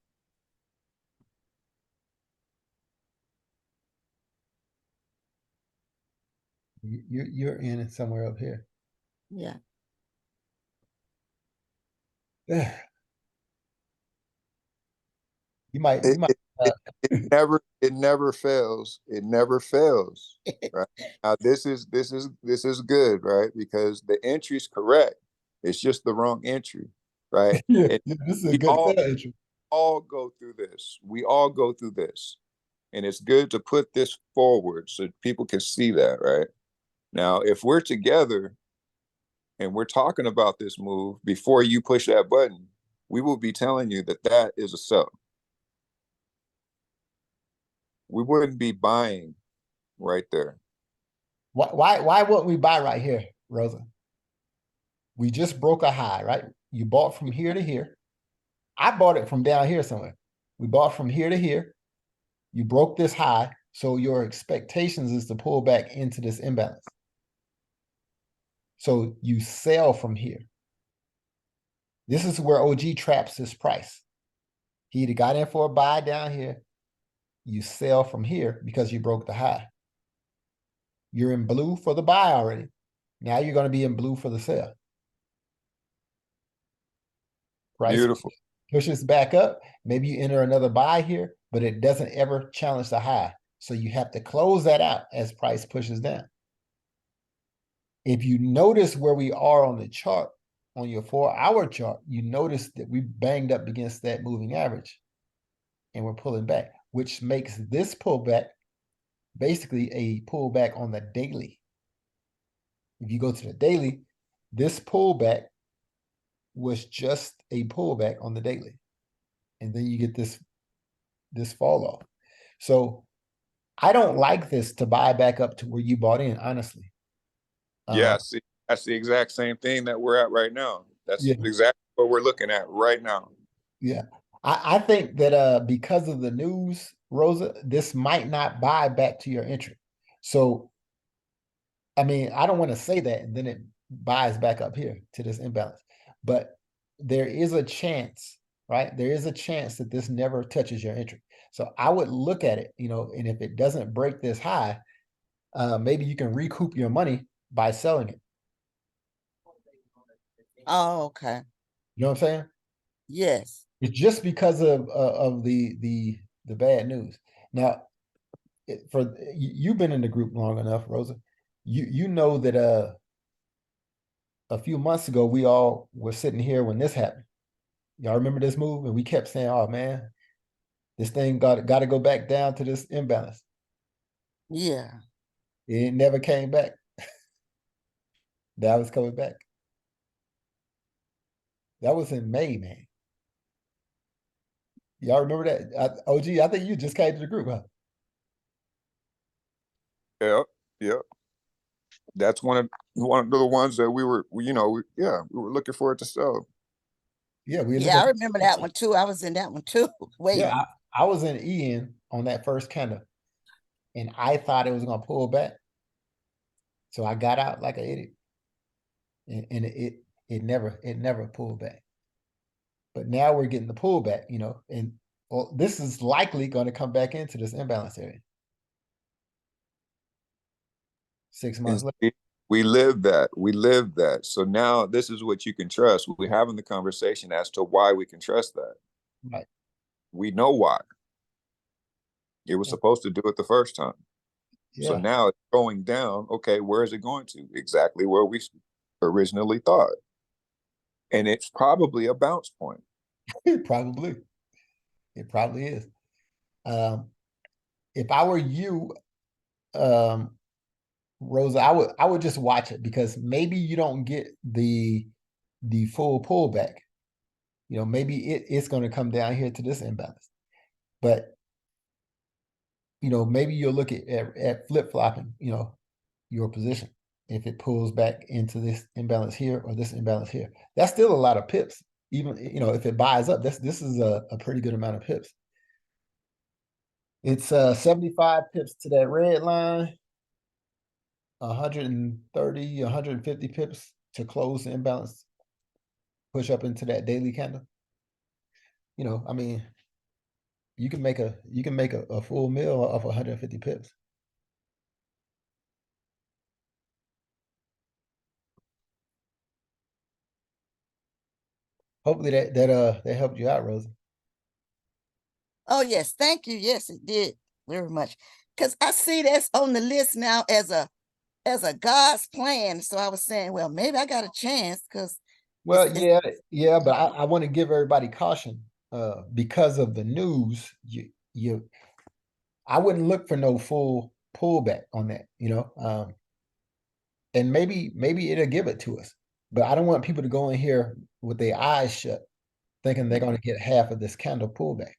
You're in it somewhere up here. Yeah. You might It, it, uh, it, it never fails. It never fails. Right. Now this is good, right? Because the entry is correct. It's just the wrong entry, right? yeah, And this is a we good sell entry. all go through this. We all go through this. And it's good to put this forward so people can see that, right? Now, if we're together and we're talking about this move before you push that button, we will be telling you that that is a sell. We wouldn't be buying right there. Why wouldn't we buy right here, Rosa? We just broke a high, right? You bought from here to here. I bought it from down here somewhere. We bought from here to here. You broke this high, so your expectations is to pull back into this imbalance. So you sell from here. This is where OG traps his price. He either got in for a buy down here. You sell from here because you broke the high. You're in blue for the buy already. Now you're going to be in blue for the sell. Price Beautiful. pushes back up. Maybe you enter another buy here, but it doesn't ever challenge the high. So you have to close that out as price pushes down. If you notice where we are on the chart, on your 4-hour chart, you notice that we banged up against that moving average and we're pulling back, which makes this pullback basically a pullback on the daily. If you go to the daily, this pullback was just a pullback on the daily. And then you get this fall off. So I don't like this to buy back up to where you bought in, honestly. Yeah, see, that's the exact same thing that we're at right now. That's Yeah. exactly what we're looking at right now. Yeah. I think that because of the news, Rosa, this might not buy back to your entry. So, I mean, I don't want to say that and then it buys back up here to this imbalance. But there is a chance, right? There is a chance that this never touches your entry. So I would look at it, and if it doesn't break this high, maybe you can recoup your money by selling it. Oh, okay. You know what I'm saying? Yes. It's just because of the bad news. Now, you've been in the group long enough, Rosa. You know that a few months ago we all were sitting here when this happened. Y'all remember this move? And we kept saying, "Oh man, this thing got to go back down to this imbalance." Yeah. It never came back. That was coming back. That was in May, man. Y'all remember that? OG, I think you just came to the group, huh? Yep. That's one of the ones that we were looking for it to sell. Yeah, I remember that one too. I was in that one too. Wait. Yeah, I was in Ian on that first candle, and I thought it was gonna pull back, so I got out like an idiot, and it never pulled back. But now we're getting the pullback, and this is likely going to come back into this imbalance area. 6 months later. We live that. So now this is what you can trust. We're having the conversation as to why we can trust that. Right. We know why. It was supposed to do it the first time. Yeah. So now it's going down. Okay, where is it going to? Exactly where we originally thought. And it's probably a bounce point. Probably. It probably is. If I were you, Rosa, I would just watch it because maybe you don't get the full pullback. Maybe it's going to come down here to this imbalance. But maybe you'll look at flip-flopping, your position if it pulls back into this imbalance here or this imbalance here. That's still a lot of pips. even, if it buys up, this is a pretty good amount of pips. It's 75 pips to that red line, 130, 150 pips to close the imbalance, push up into that daily candle. I mean, you can make a full meal off 150 pips. Hopefully that helped you out, Rosie. Oh, yes. Thank you. Yes, it did very much. Because I see that's on the list now as a God's plan. So I was saying, well, maybe I got a chance because Well, yeah, but I want to give everybody caution. Because of the news, I wouldn't look for no full pullback on that, and maybe it'll give it to us. But I don't want people to go in here with their eyes shut, thinking they're going to get half of this candle pullback.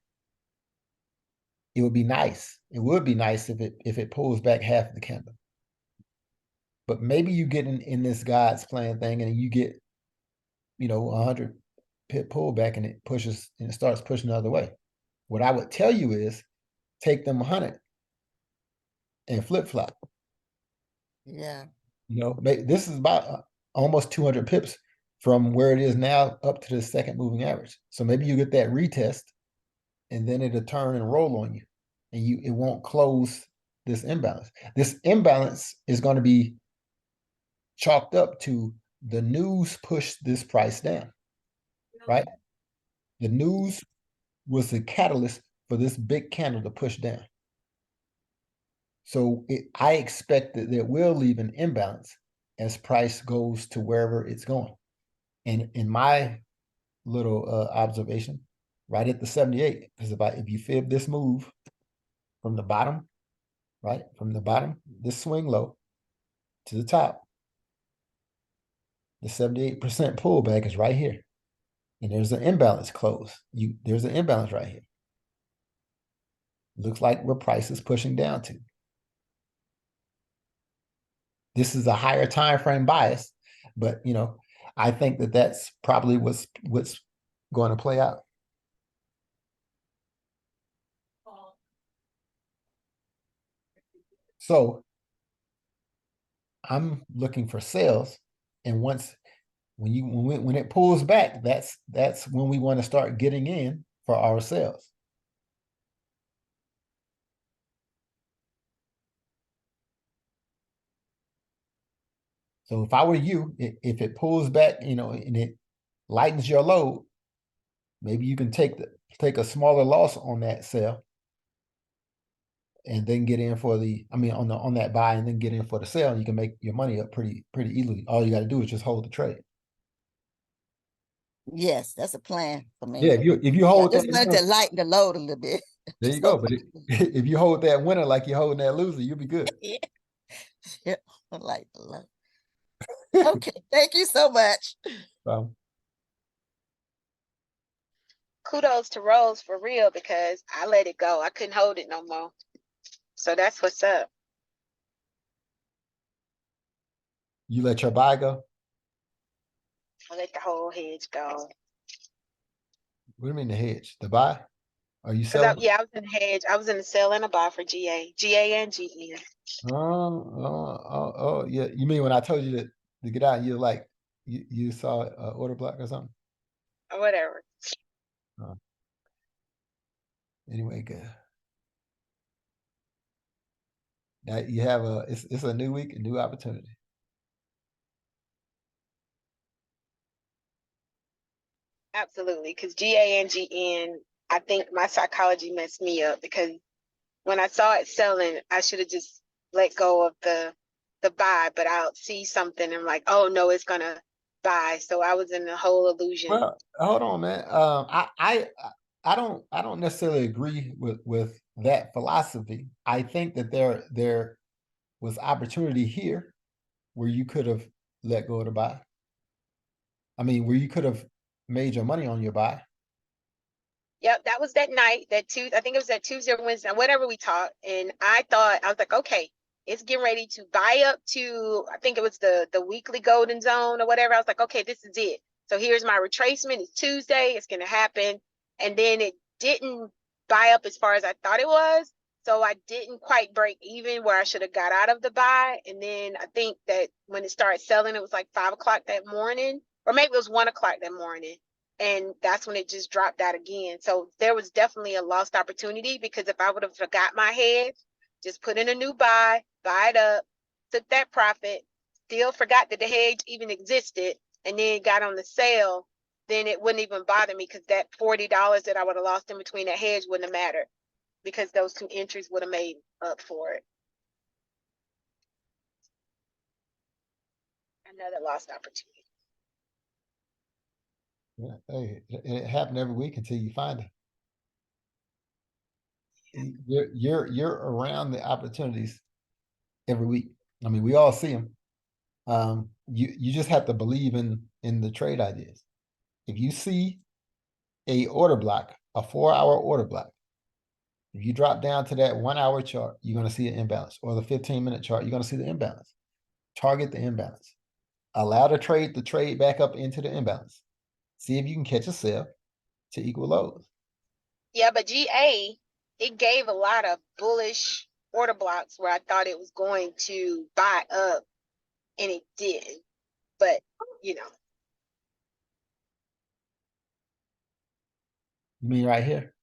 It would be nice. It would be nice if it pulls back half of the candle. But maybe you get in this God's plan thing and you get, 100 pip pullback and it starts pushing the other way. What I would tell you is take them 100 and flip flop. yeah. This is about almost 200 pips from where it is now up to the second moving average. So maybe you get that retest and then it'll turn and roll on you and it won't close this imbalance. This imbalance is going to be chalked up to the news push this price down, right? The news was the catalyst for this big candle to push down. So I expect that it will leave an imbalance as price goes to wherever it's going. And in my little observation, right at the 78, because if you fib this move from the bottom, right, from the bottom, this swing low to the top, the 78% pullback is right here. And there's an imbalance close. There's an imbalance right here. Looks like where price is pushing down to. This is a higher time frame bias, but I think that's probably what's going to play out. So I'm looking for sales, and when it pulls back, that's when we want to start getting in for our sales. So if I were you, if it pulls back, and it lightens your load, maybe you can take a smaller loss on that sell, and then get in for on that buy, and then get in for the sell. You can make your money up pretty easily. All you got to do is just hold the trade. Yes, that's a plan for me. Yeah, if you hold I just that, wanted to lighten the load a little bit. there you go. But if you hold that winner like you're holding that loser, you'll be good. Yeah, I like the load. Okay, thank you so much. Kudos to Rose for real because I let it go. I couldn't hold it no more. So that's what's up. You let your buy go? I let the whole hedge go. What do you mean the hedge? The buy? Are you Because selling? I was in the hedge. I was in the sell and a buy for GA and GN. Yeah. You mean when I told you to get out, you saw order block or something? Or whatever. Anyway, good. Now you have it's a new week, a new opportunity. Absolutely. Because GA and GN, I think my psychology messed me up because when I saw it selling, I should have just let go of the buy, but I'll see something and I'm like, oh no, it's gonna buy. So I was in the whole illusion. Well, hold on, man. I don't necessarily agree with that philosophy. I think that there was opportunity here where you could have let go of the buy. I mean, where you could have made your money on your buy. Yep, that was that night, I think it was that Tuesday or Wednesday, whatever we talked. And I was like, okay, it's getting ready to buy up to, I think it was the weekly golden zone or whatever. I was like, okay, this is it. So here's my retracement. It's Tuesday. It's going to happen. And then it didn't buy up as far as I thought it was. So I didn't quite break even where I should have got out of the buy. And then I think that when it started selling, it was like 5 o'clock that morning, or maybe it was 1 o'clock that morning. And that's when it just dropped out again. So there was definitely a lost opportunity, because if I would have forgot my hedge, just put in a new buy it up, took that profit, still forgot that the hedge even existed, and then got on the sale, then it wouldn't even bother me, because that $40 that I would have lost in between that hedge wouldn't have mattered, because those 2 entries would have made up for it. Another lost opportunity. Yeah, hey, it happened every week until you find it. You're around the opportunities every week. I mean, we all see them. You just have to believe in the trade ideas. If you see a order block, a 4-hour order block, if you drop down to that 1-hour chart, you're going to see an imbalance, or the 15-minute chart, you're going to see the imbalance. Target the imbalance. Allow the trade to trade back up into the imbalance. See if you can catch a sell to equal lows. Yeah, but GA, it gave a lot of bullish order blocks where I thought it was going to buy up, and it didn't. But, you know. You mean right here?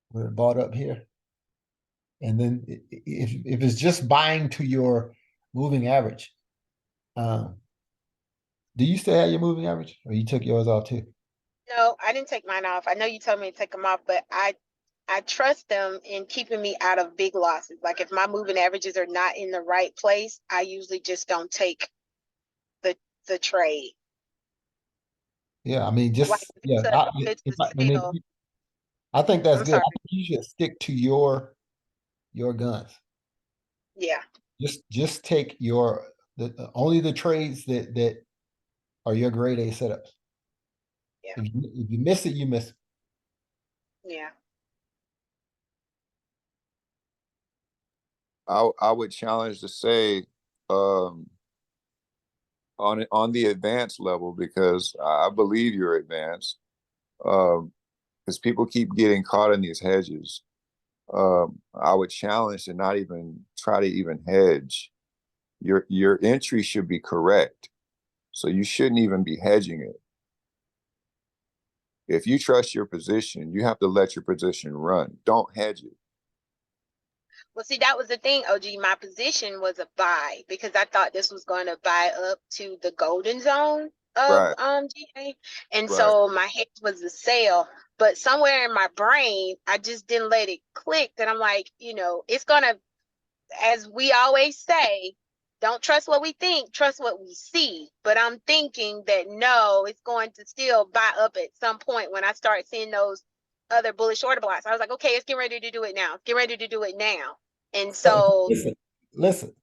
Where it bought up here. And then if it's just buying to your moving average, do you still have your moving average, or you took yours off too? No, I didn't take mine off. I know you told me to take them off, but I trust them in keeping me out of big losses. Like if my moving averages are not in the right place, I usually just don't take the trade. Yeah, I mean, Like just if it's I mean, sale. I think that's I'm good. sorry. I think you should stick to your guns. Yeah. Just take only the trades that are your grade A setups. Yeah. If you miss it, you miss it. Yeah. I would challenge to say on the advanced level, because I believe you're advanced, because people keep getting caught in these hedges. I would challenge to not even try to even hedge. Your entry should be correct, so you shouldn't even be hedging it. If you trust your position, you have to let your position run. Don't hedge it. Well, see, that was the thing, OG. My position was a buy, because I thought this was going to buy up to the golden zone of Right. GA. And Right. so my hedge was the sale. But somewhere in my brain, I just didn't let it click that I'm like, it's going to, as we always say, don't trust what we think, trust what we see. But I'm thinking that no, it's going to still buy up at some point when I start seeing those other bullish order blocks. I was like, okay, it's getting ready to do it now. Get ready to do it now. And so Listen.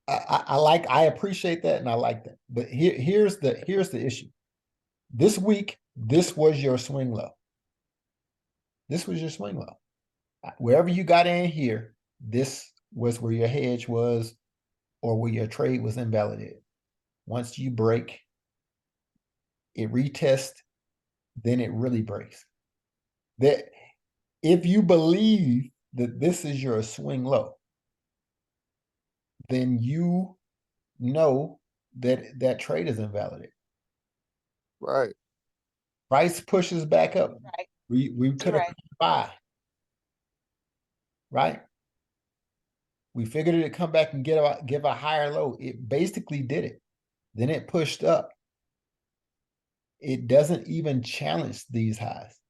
I appreciate that, and I like that. But here's the issue. This week, this was your swing low. This was your swing low. Wherever you got in here, this was where your hedge was, or where your trade was invalidated. Once you break, it retests, then it really breaks. That if you believe that this is your swing low, then you know that trade is invalidated. Right. Price pushes back up. right. We could have Right. buy, right? We figured it'd come back and give a higher low. It basically did it. Then it pushed up. It doesn't even challenge these highs.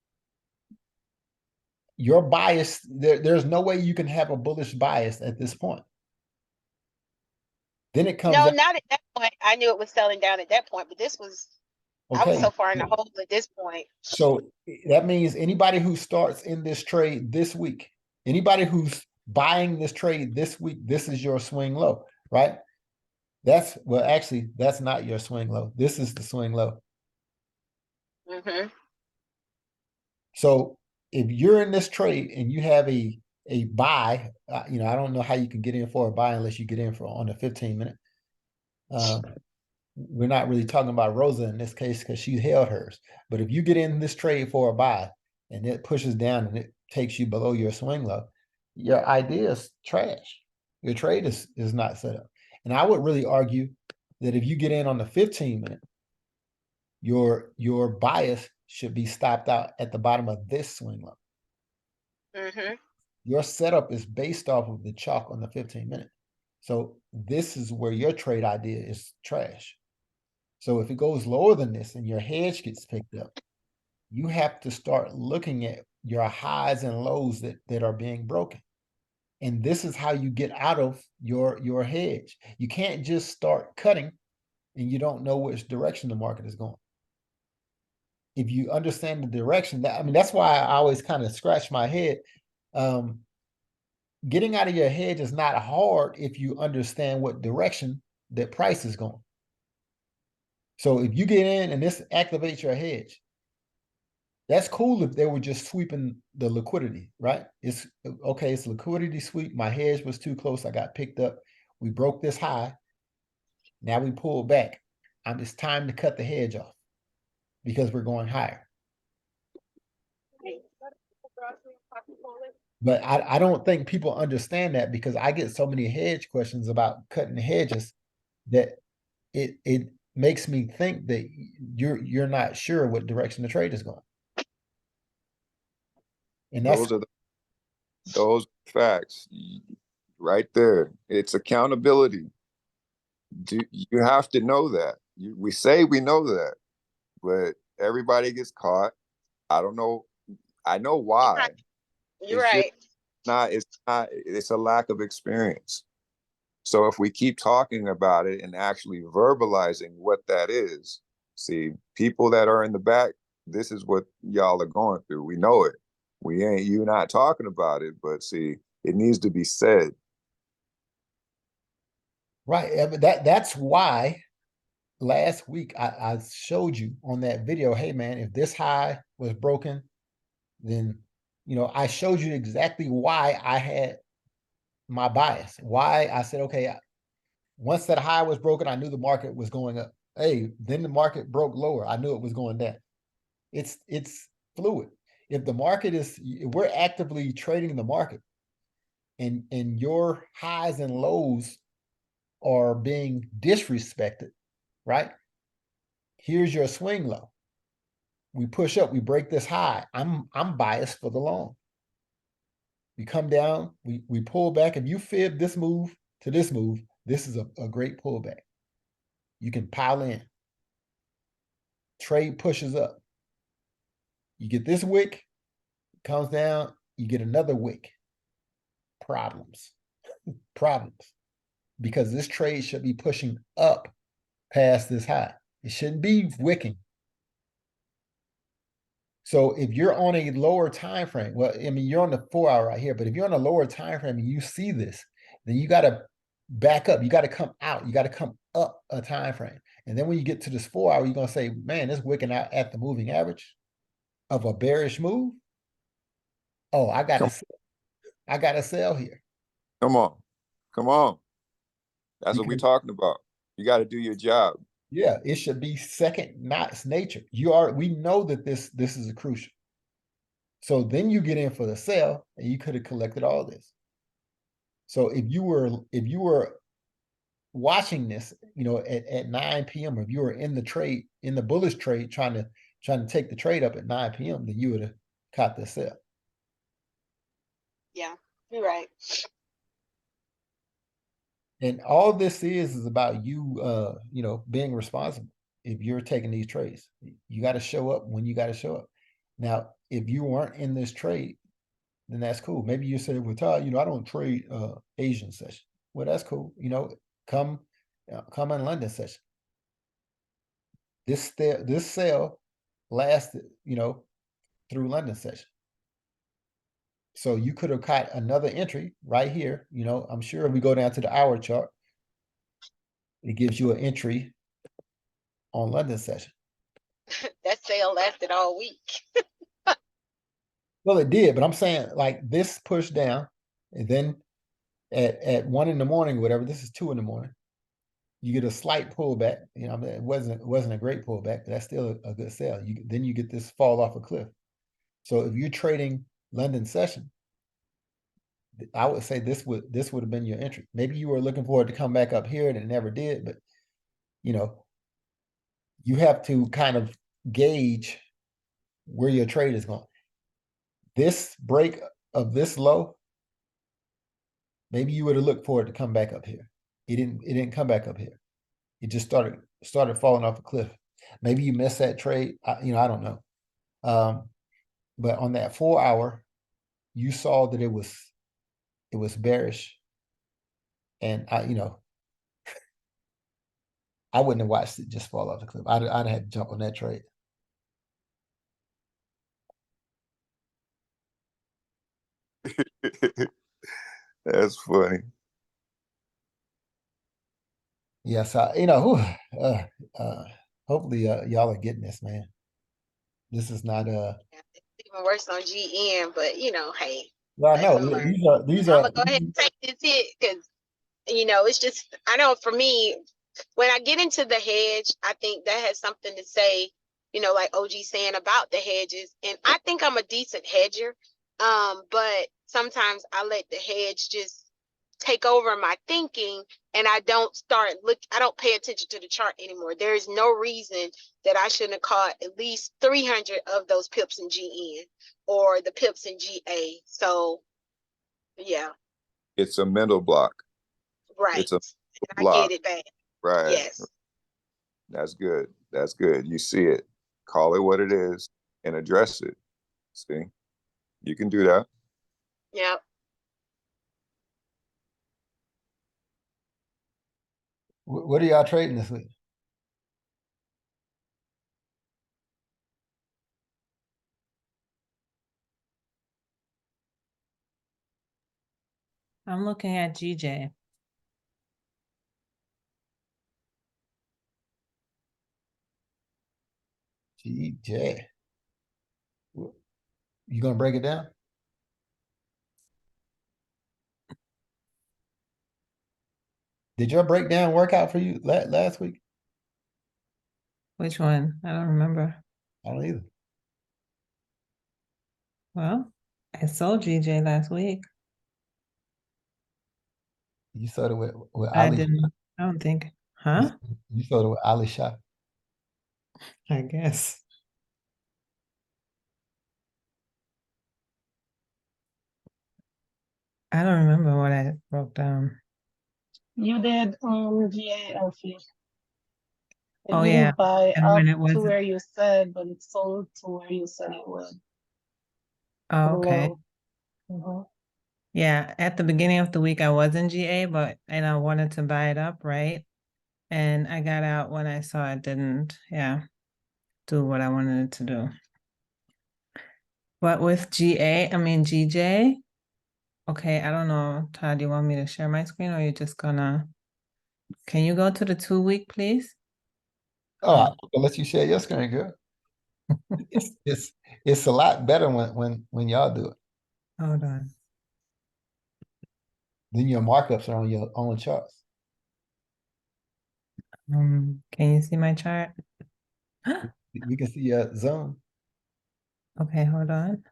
Your bias, there's no way you can have a bullish bias at this point. Then it comes No, out, not at that point. I knew it was selling down at that point, but I was okay. so far in the hole at this point. So that means anybody who starts in this trade this week, anybody who's buying this trade this week, this is your swing low, right? Actually, that's not your swing low. This is the swing low. Mm-hmm. So if you're in this trade and you have a buy, I don't know how you can get in for a buy unless you get in for on the 15-minute. we're not really talking about Rosa in this case because she held hers. But if you get in this trade for a buy and it pushes down and it takes you below your swing low, your idea is trash. Your trade is not set up. And I would really argue that if you get in on the 15-minute, your bias should be stopped out at the bottom of this swing low. Mm-hmm. Your setup is based off of the chalk on the 15-minute. So this is where your trade idea is trash. So if it goes lower than this and your hedge gets picked up, you have to start looking at your highs and lows that are being broken. And this is how you get out of your hedge. You can't just start cutting and you don't know which direction the market is going. If you understand the direction, that's why I always kind of scratch my head. Getting out of your hedge is not hard if you understand what direction that price is going. So if you get in and this activates your hedge, that's cool if they were just sweeping the liquidity, right? It's okay, it's liquidity sweep. My hedge was too close. I got picked up. We broke this high. Now we pull back. It's time to cut the hedge off because we're going higher. But I don't think people understand that because I get so many hedge questions about cutting hedges that it makes me think that you're not sure what direction the trade is going. And that's those facts right there. It's accountability. You have to know that. We say we know that, but everybody gets caught. I don't know. I know why. You're right. It's a lack of experience. So if we keep talking about it and actually verbalizing what that is, see, people that are in the back, this is what y'all are going through. We know it. You're not talking about it, but see, it needs to be said. Right. That's why last week I showed you on that video, hey man, if this high was broken, then I showed you exactly why I had my bias. Why I said, okay, once that high was broken, I knew the market was going up. Hey, then the market broke lower. I knew it was going down. It's fluid. If the market we're actively trading the market and your highs and lows are being disrespected, right? Here's your swing low. We push up, we break this high. I'm biased for the long. We come down, we pull back. If you fib this move to this move, this is a great pullback. You can pile in. Trade pushes up. You get this wick, comes down, you get another wick. Problems. Problems. Because this trade should be pushing up past this high. It shouldn't be wicking. So if you're on a lower time frame, well, I mean, you're on the 4 hour right here, but if you're on a lower time frame and you see this, then you got to back up. You got to come out. You got to come up a time frame. And then when you get to this 4 hour, you're going to say, man, this wicking out at the moving average of a bearish move. Oh, I got to sell here. Come on. That's what we're talking about. You got to do your job. Yeah, it should be second not nature. We know that this is a crucial. So then you get in for the sell and you could have collected all this. So if you were watching this, at 9 p.m. or if you were in the trade, in the bullish trade, trying to take the trade up at 9 p.m., then you would have caught the sell. Yeah, you're right. And all this is about you, being responsible. If you're taking these trades, you got to show up when you got to show up. Now, if you weren't in this trade, then that's cool. Maybe you say, well, Todd, I don't trade Asian session. Well, that's cool. Come in London session. This sale lasted, through London session. So you could have caught another entry right here. I'm sure if we go down to the hour chart, it gives you an entry on London session. That sale lasted all week. Well, it did, but I'm saying like this pushed down, and then at 1 in the morning, whatever, this is 2 in the morning. you get a slight pullback. You know, I mean, it wasn't a great pullback, but that's still a good sell. Then you get this fall off a cliff. So if you're trading London session, I would say this would have been your entry. Maybe you were looking for it to come back up here and it never did, but you know, you have to kind of gauge where your trade is going. This break of this low, maybe you would have looked for it to come back up here. It didn't come back up here. It just started falling off a cliff. Maybe you missed that trade. I don't know. But on that 4 hour, you saw that it was bearish, and I wouldn't have watched it just fall off the cliff. I'd have to jump on that trade. That's funny. Yes, hopefully y'all are getting this, man. This is not It's even worse on GM, but hey, well, I know lesson learned. these I'm are gonna go ahead and take this hit because it's just I know for me, when I get into the hedge, I think that has something to say, like OG saying about the hedges. And I think I'm a decent hedger. But sometimes I let the hedge just take over my thinking and I don't pay attention to the chart anymore. There is no reason that I shouldn't have caught at least 300 of those pips in GN or the pips in GA. So yeah. It's a mental block. Right. It's a I block. get it back. Right. Yes. That's good. That's good. You see it. Call it what it is and address it. See? You can do that. Yeah. What are y'all trading this week? I'm looking at GJ. GJ. You gonna break it down? Did your breakdown work out for you last week? Which one? I don't remember. I don't either. Well, I sold GJ last week. You sold it with I Ali. didn't. I don't think. Huh? You sold it with Ali Shah. I guess. I don't remember what I broke down. You did GALC. It Oh yeah, didn't buy and up when it to was where you said, but it sold to where you said it would. oh, okay. Low. Mhm. Yeah, at the beginning of the week I was in GA, and I wanted to buy it up, right? And I got out when I saw it didn't, do what I wanted it to do. But with GJ, okay, I don't know, Todd, do you want me to share my screen or you just gonna, can you go to the 2 week, please? I'll let you share your screen, girl. It's a lot better when y'all do it. Hold on. Then your markups are on your own charts. Can you see my chart? We can see your zone. Okay, hold on.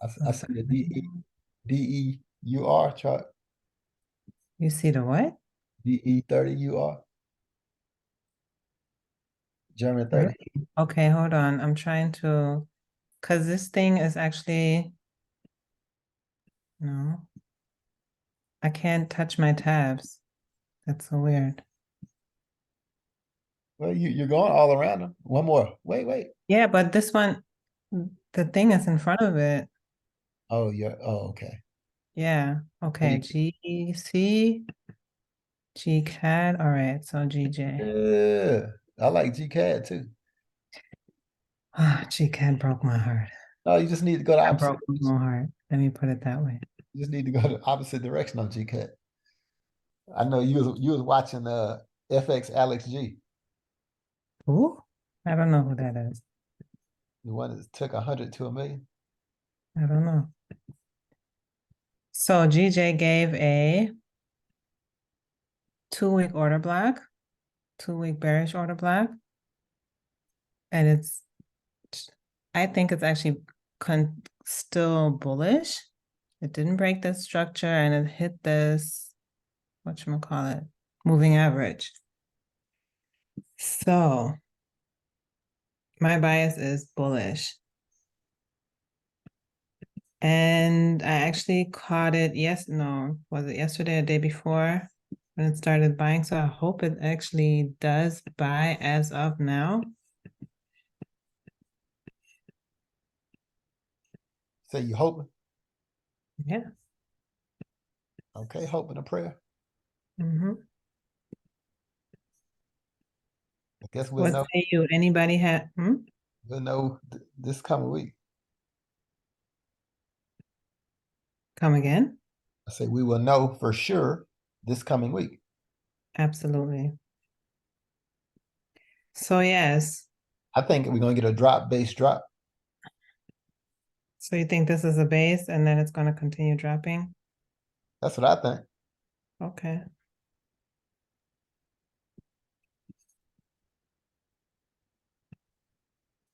I see the DEUR chart. You see the what? DE30UR. German 30. Really? Okay, hold on. I'm trying to, because this thing is actually, no, I can't touch my tabs. That's so weird. Well, you're going all around them. One more. Wait. Yeah, but this one, the thing is in front of it. Oh, okay. Yeah. Okay. GC, GCAD. All right. So GJ. Yeah, I like GCAD too. Ah, GCAD broke my heart. No, you just need to go the I opposite. broke my heart. Let me put it that way. You just need to go the opposite direction on GCAD. I know you was watching FX Alex G, Who? I don't know who that is. the one that took 100 to 1,000,000. I don't know. So GJ gave a 2-week order block, 2-week bearish order block. And I think it's actually still bullish. It didn't break this structure and it hit this, whatchamacallit, moving average. So my bias is bullish. And I actually caught it, was it yesterday or the day before when it started buying? So I hope it actually does buy as of now. So you hoping? Yeah. Okay, hoping a prayer. Mm-hmm. I guess we'll What know. say you? Anybody had? We'll know this coming week. Come again? I say we will know for sure this coming week. Absolutely. So yes. I think we're gonna get a base drop. So you think this is a base and then it's going to continue dropping? That's what I think. Okay.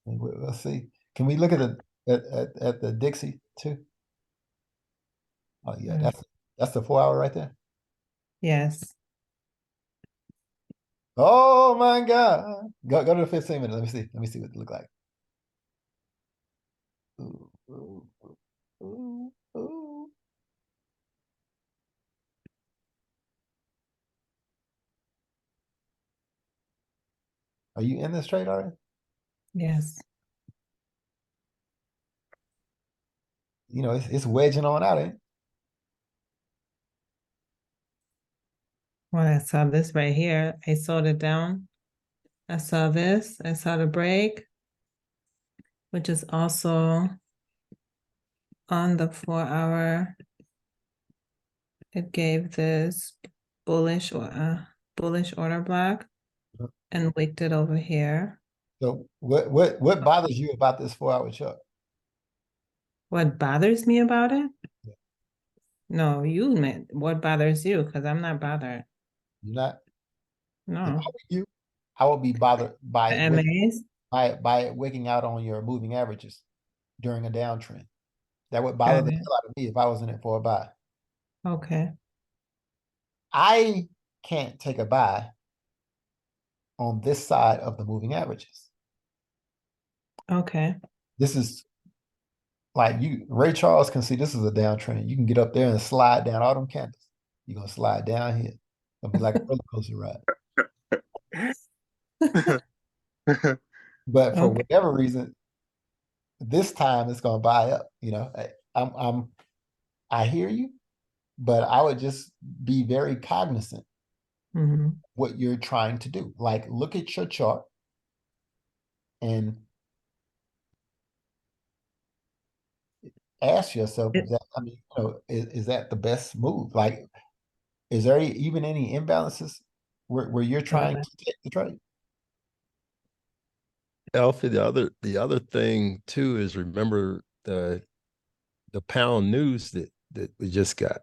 Let's see. Can we look at the Dixie too? Oh yeah, that's the 4 hour right there. Yes. Oh my God. Go to the 15 minute. Let me see. Let me see what it look like. Ooh, ooh, ooh, ooh. Are you in this trade already? Yes. You know, it's wedging on out, ain't it? Well, I saw this right here. I sold it down. I saw this. I saw the break, which is also on the 4 hour. It gave this bullish order block and wicked it over here. So what bothers you about this 4 hour chart? What bothers me about it? No, you meant what bothers you, because I'm not bothered. You're not. If I No. were you, I would be bothered by The it MAs? by it wicking out on your moving averages during a downtrend. That would bother the hell out of me if I was in it for a buy. Okay. I can't take a buy on this side of the moving averages. Okay. This is like Ray Charles can see this is a downtrend. You can get up there and slide down all them candles. You're gonna slide down here. It'll be like a roller coaster ride. But for Okay. whatever reason, this time it's gonna buy up. You know, I hear you, but I would just be very cognizant what you're trying to do. Like look at your chart and ask yourself, is that, I mean, you know, is that the best move? Like, is there even any imbalances where you're trying to take the trade? Alfie, the other thing too is remember the pound news that we just got.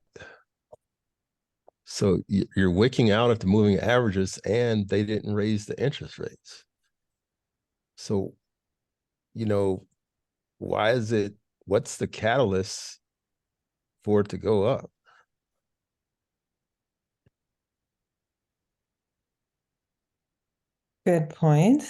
So you're wicking out at the moving averages, and they didn't raise the interest rates. So, you know, why is it? What's the catalyst for it to go up? Good point.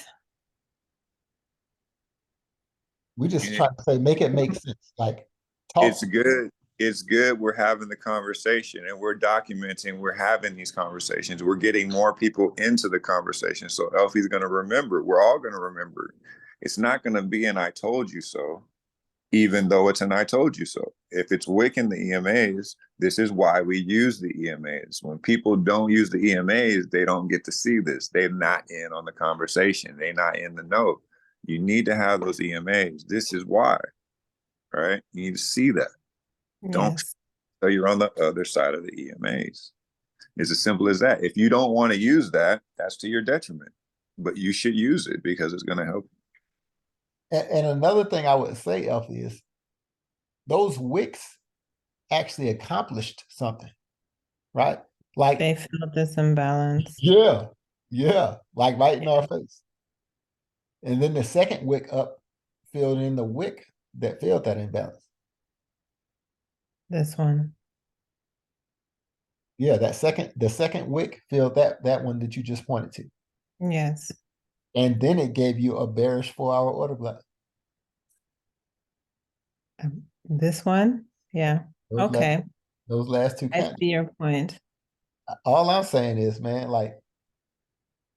We just try to say, make it make sense. Like, talk. It's good. It's good we're having the conversation and we're documenting, we're having these conversations. We're getting more people into the conversation. So Elfie's going to remember. We're all going to remember. It's not going to be an I told you so, even though it's an I told you so. If it's wicking the EMAs, this is why we use the EMAs. When people don't use the EMAs, they don't get to see this. They're not in on the conversation. They're not in the know. You need to have those EMAs. This is why, right? You need to see that. Don't so you're on the other side of the EMAs. It's as simple as that. If you don't want to use that, that's to your detriment. But you should use it because it's going to help. And another thing I would say, Elfie, is those wicks actually accomplished something, right? Like, They felt this imbalance. yeah, yeah, like right in our face. And then the second wick up filled in the wick that filled that imbalance. This one. Yeah, the second wick filled that one that you just pointed to. Yes. And then it gave you a bearish 4-hour order block. This one? Yeah. Those last, Okay. those last two I candles. see your point. All I'm saying is, man, like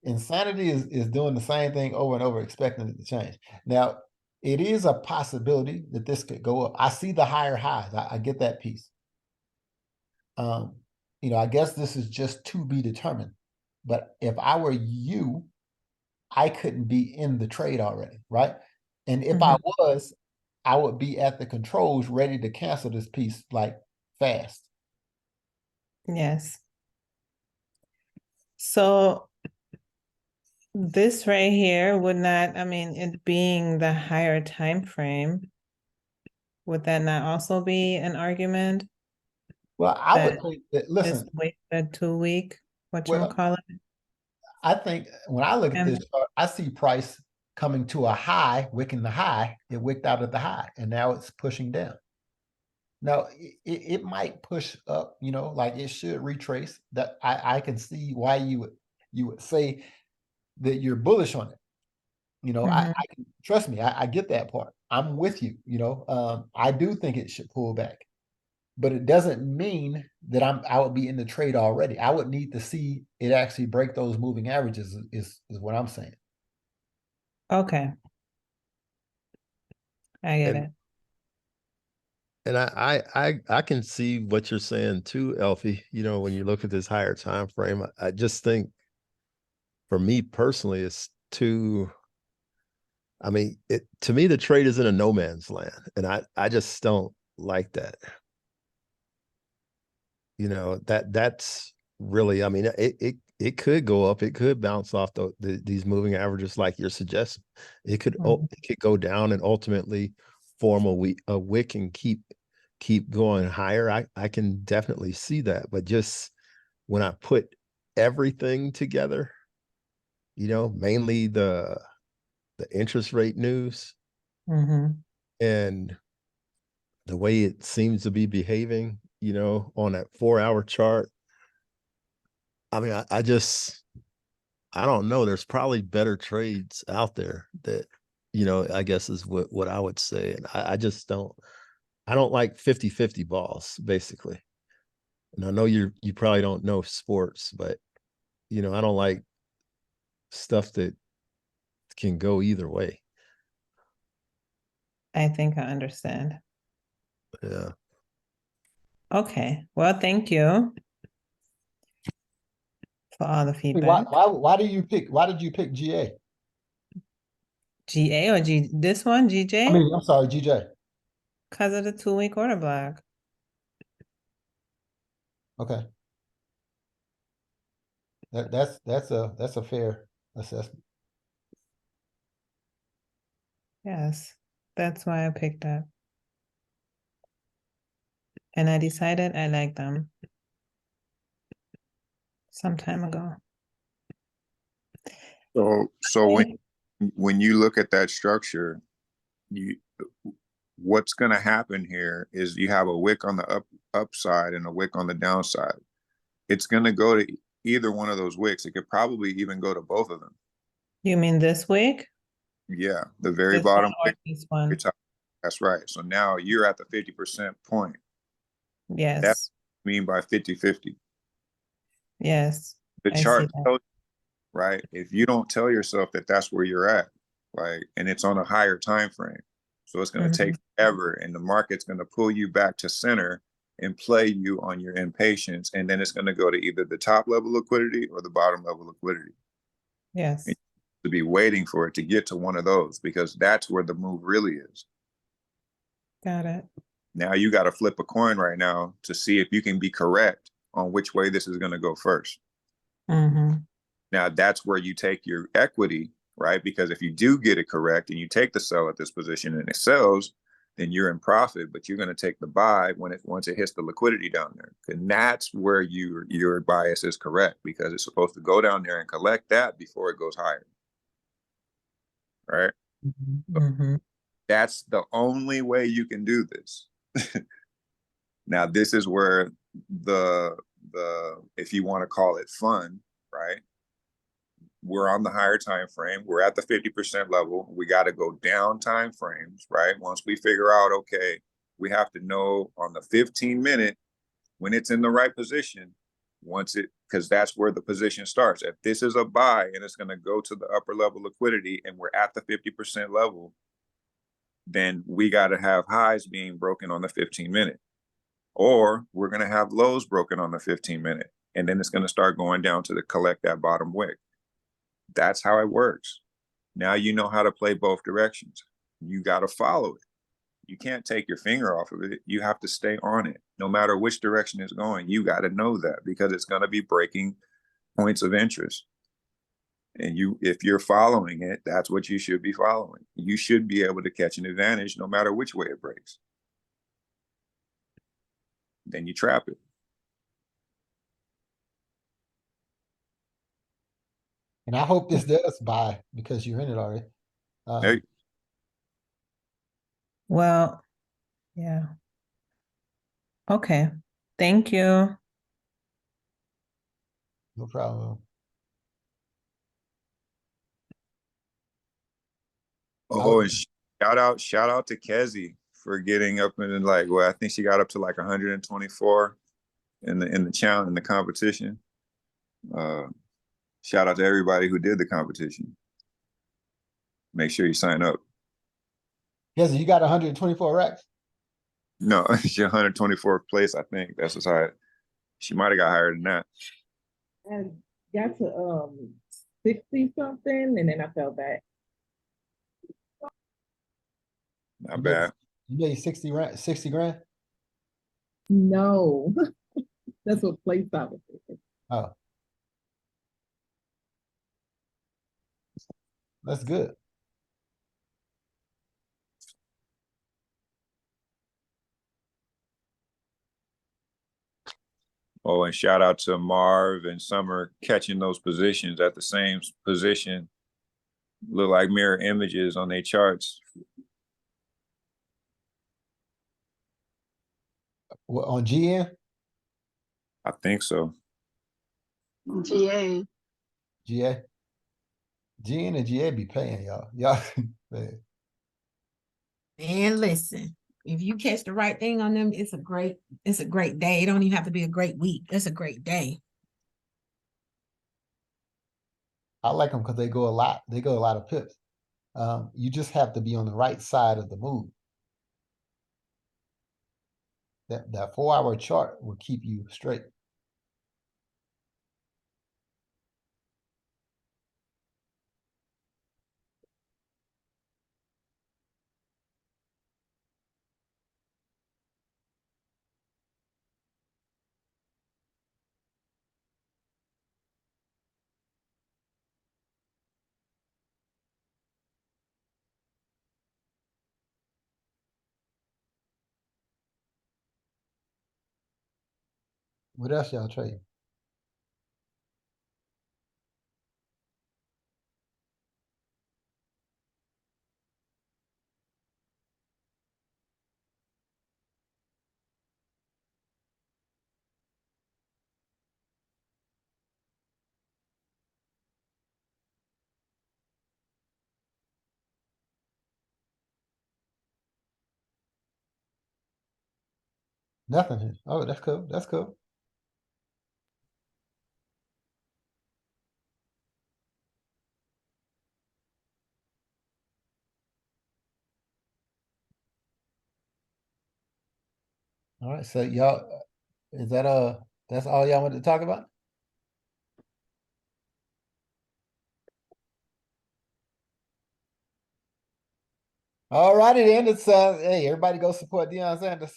insanity is doing the same thing over and over, expecting it to change. Now, it is a possibility that this could go up. I see the higher highs. I get that piece. I guess this is just to be determined. But if I were you, I couldn't be in the trade already, right? And if I was, I would be at the controls ready to cancel this piece like fast. Yes. So this right here would not, I mean, it being the higher time frame, would that not also be an argument Well, I would that think that, this listen, week, the 2 week, well, whatchamacallit? I think when I look at And this chart, I see price coming to a high, wicking the high. It wicked out at the high, and now it's pushing down. Now it might push up, like it should retrace. That I can see why you would say that you're bullish on it. I can trust me. I get that part. I'm with you. I do think it should pull back, but it doesn't mean that I would be in the trade already. I would need to see it actually break those moving averages. Is what I'm saying. okay, I get And it. and I can see what you're saying too, Elfie. When you look at this higher time frame, I just think for me personally, it's too. I mean, to me, the trade is in a no man's land, and I just don't like that. That's really. I mean, it could go up, it could bounce off these moving averages like you're suggesting. It could go down and ultimately form a wick and keep going higher. I can definitely see that, but just when I put everything together, mainly the interest rate news and the way it seems to be behaving, on that 4-hour chart. I mean, I don't know. There's probably better trades out there that, I guess is what I would say. And I just I don't like 50-50 balls, basically. And I know you probably don't know sports, but I don't like stuff that can go either way. I think I understand. Yeah. Okay, well, thank you for all the Why feedback. why did you pick GA? GA or this one, I GJ? mean, I'm sorry, GJ. Because of the 2 week order block. Okay. That's a fair assessment. Yes, that's why I picked that. And I decided I like them some time ago. So when you look at that structure, what's going to happen here is you have a wick on the upside and a wick on the downside. It's going to go to either one of those wicks. It could probably even go to both of them. You mean this week? Yeah, the very This bottom one or wick. this one? That's right. So now you're at the 50% point. Yes. That's what I mean by 50-50. Yes. The I see chart that. tells you, right? If you don't tell yourself that that's where you're at, and it's on a higher time frame, so it's going to take forever, and the market's going to pull you back to center and play you on your impatience, and then it's going to go to either the top level liquidity or the bottom level liquidity. Yes. And to be waiting for it to get to one of those, because that's where the move really is. Got it. Now you got to flip a coin right now to see if you can be correct on which way this is going to go first. Now that's where you take your equity, right? Because if you do get it correct and you take the sell at this position and it sells, then you're in profit, but you're going to take the buy once it hits the liquidity down there. And that's where your bias is correct, because it's supposed to go down there and collect that before it goes higher. Right? Mm-hmm. That's the only way you can do this. Now, this is where the if you want to call it fun, right? We're on the higher time frame. We're at the 50% level. We got to go down time frames, right? Once we figure out, okay, we have to know on the 15-minute when it's in the right position, because that's where the position starts. If this is a buy and it's going to go to the upper level liquidity and we're at the 50% level, then we got to have highs being broken on the 15-minute, or we're going to have lows broken on the 15-minute, and then it's going to start going down to collect that bottom wick. That's how it works. Now you know how to play both directions. You got to follow it. You can't take your finger off of it. You have to stay on it. No matter which direction it's going, you got to know that, because it's going to be breaking points of interest. And if you're following it, that's what you should be following. You should be able to catch an advantage no matter which way it breaks. Then you trap it. And I hope this does buy, because you're in it already. Hey, Well, yeah. Okay. Thank you. No problem. oh, and shout out to Kezi for getting up in I think she got up to 124 in the challenge, in the competition. Shout out to everybody who did the competition. Make sure you sign up. Yes, you got 124 racks. No, she's 124th place, I think. That's what's high. She might have got higher than that. I got to 60 something and then I fell back. Not bad. You made 60 grand? No, that's what place I was thinking. Oh. That's good. Oh, and shout out to Marv and Summer catching those positions at the same position. Look like mirror images on their charts. What, on GN? I think so. GA. GA? GN and GA be paying y'all. Y'all, man. And listen, if you catch the right thing on them, it's a great day. It don't even have to be a great week. It's a great day. I like them because they go a lot. They go a lot of pips. You just have to be on the right side of the move. That 4-hour chart will keep you straight. What else y'all trade? Nothing. Oh, that's cool. That's cool. All right. So y'all, is that that's all y'all wanted to talk about? All righty then. It's hey, everybody go support Deion Sanders.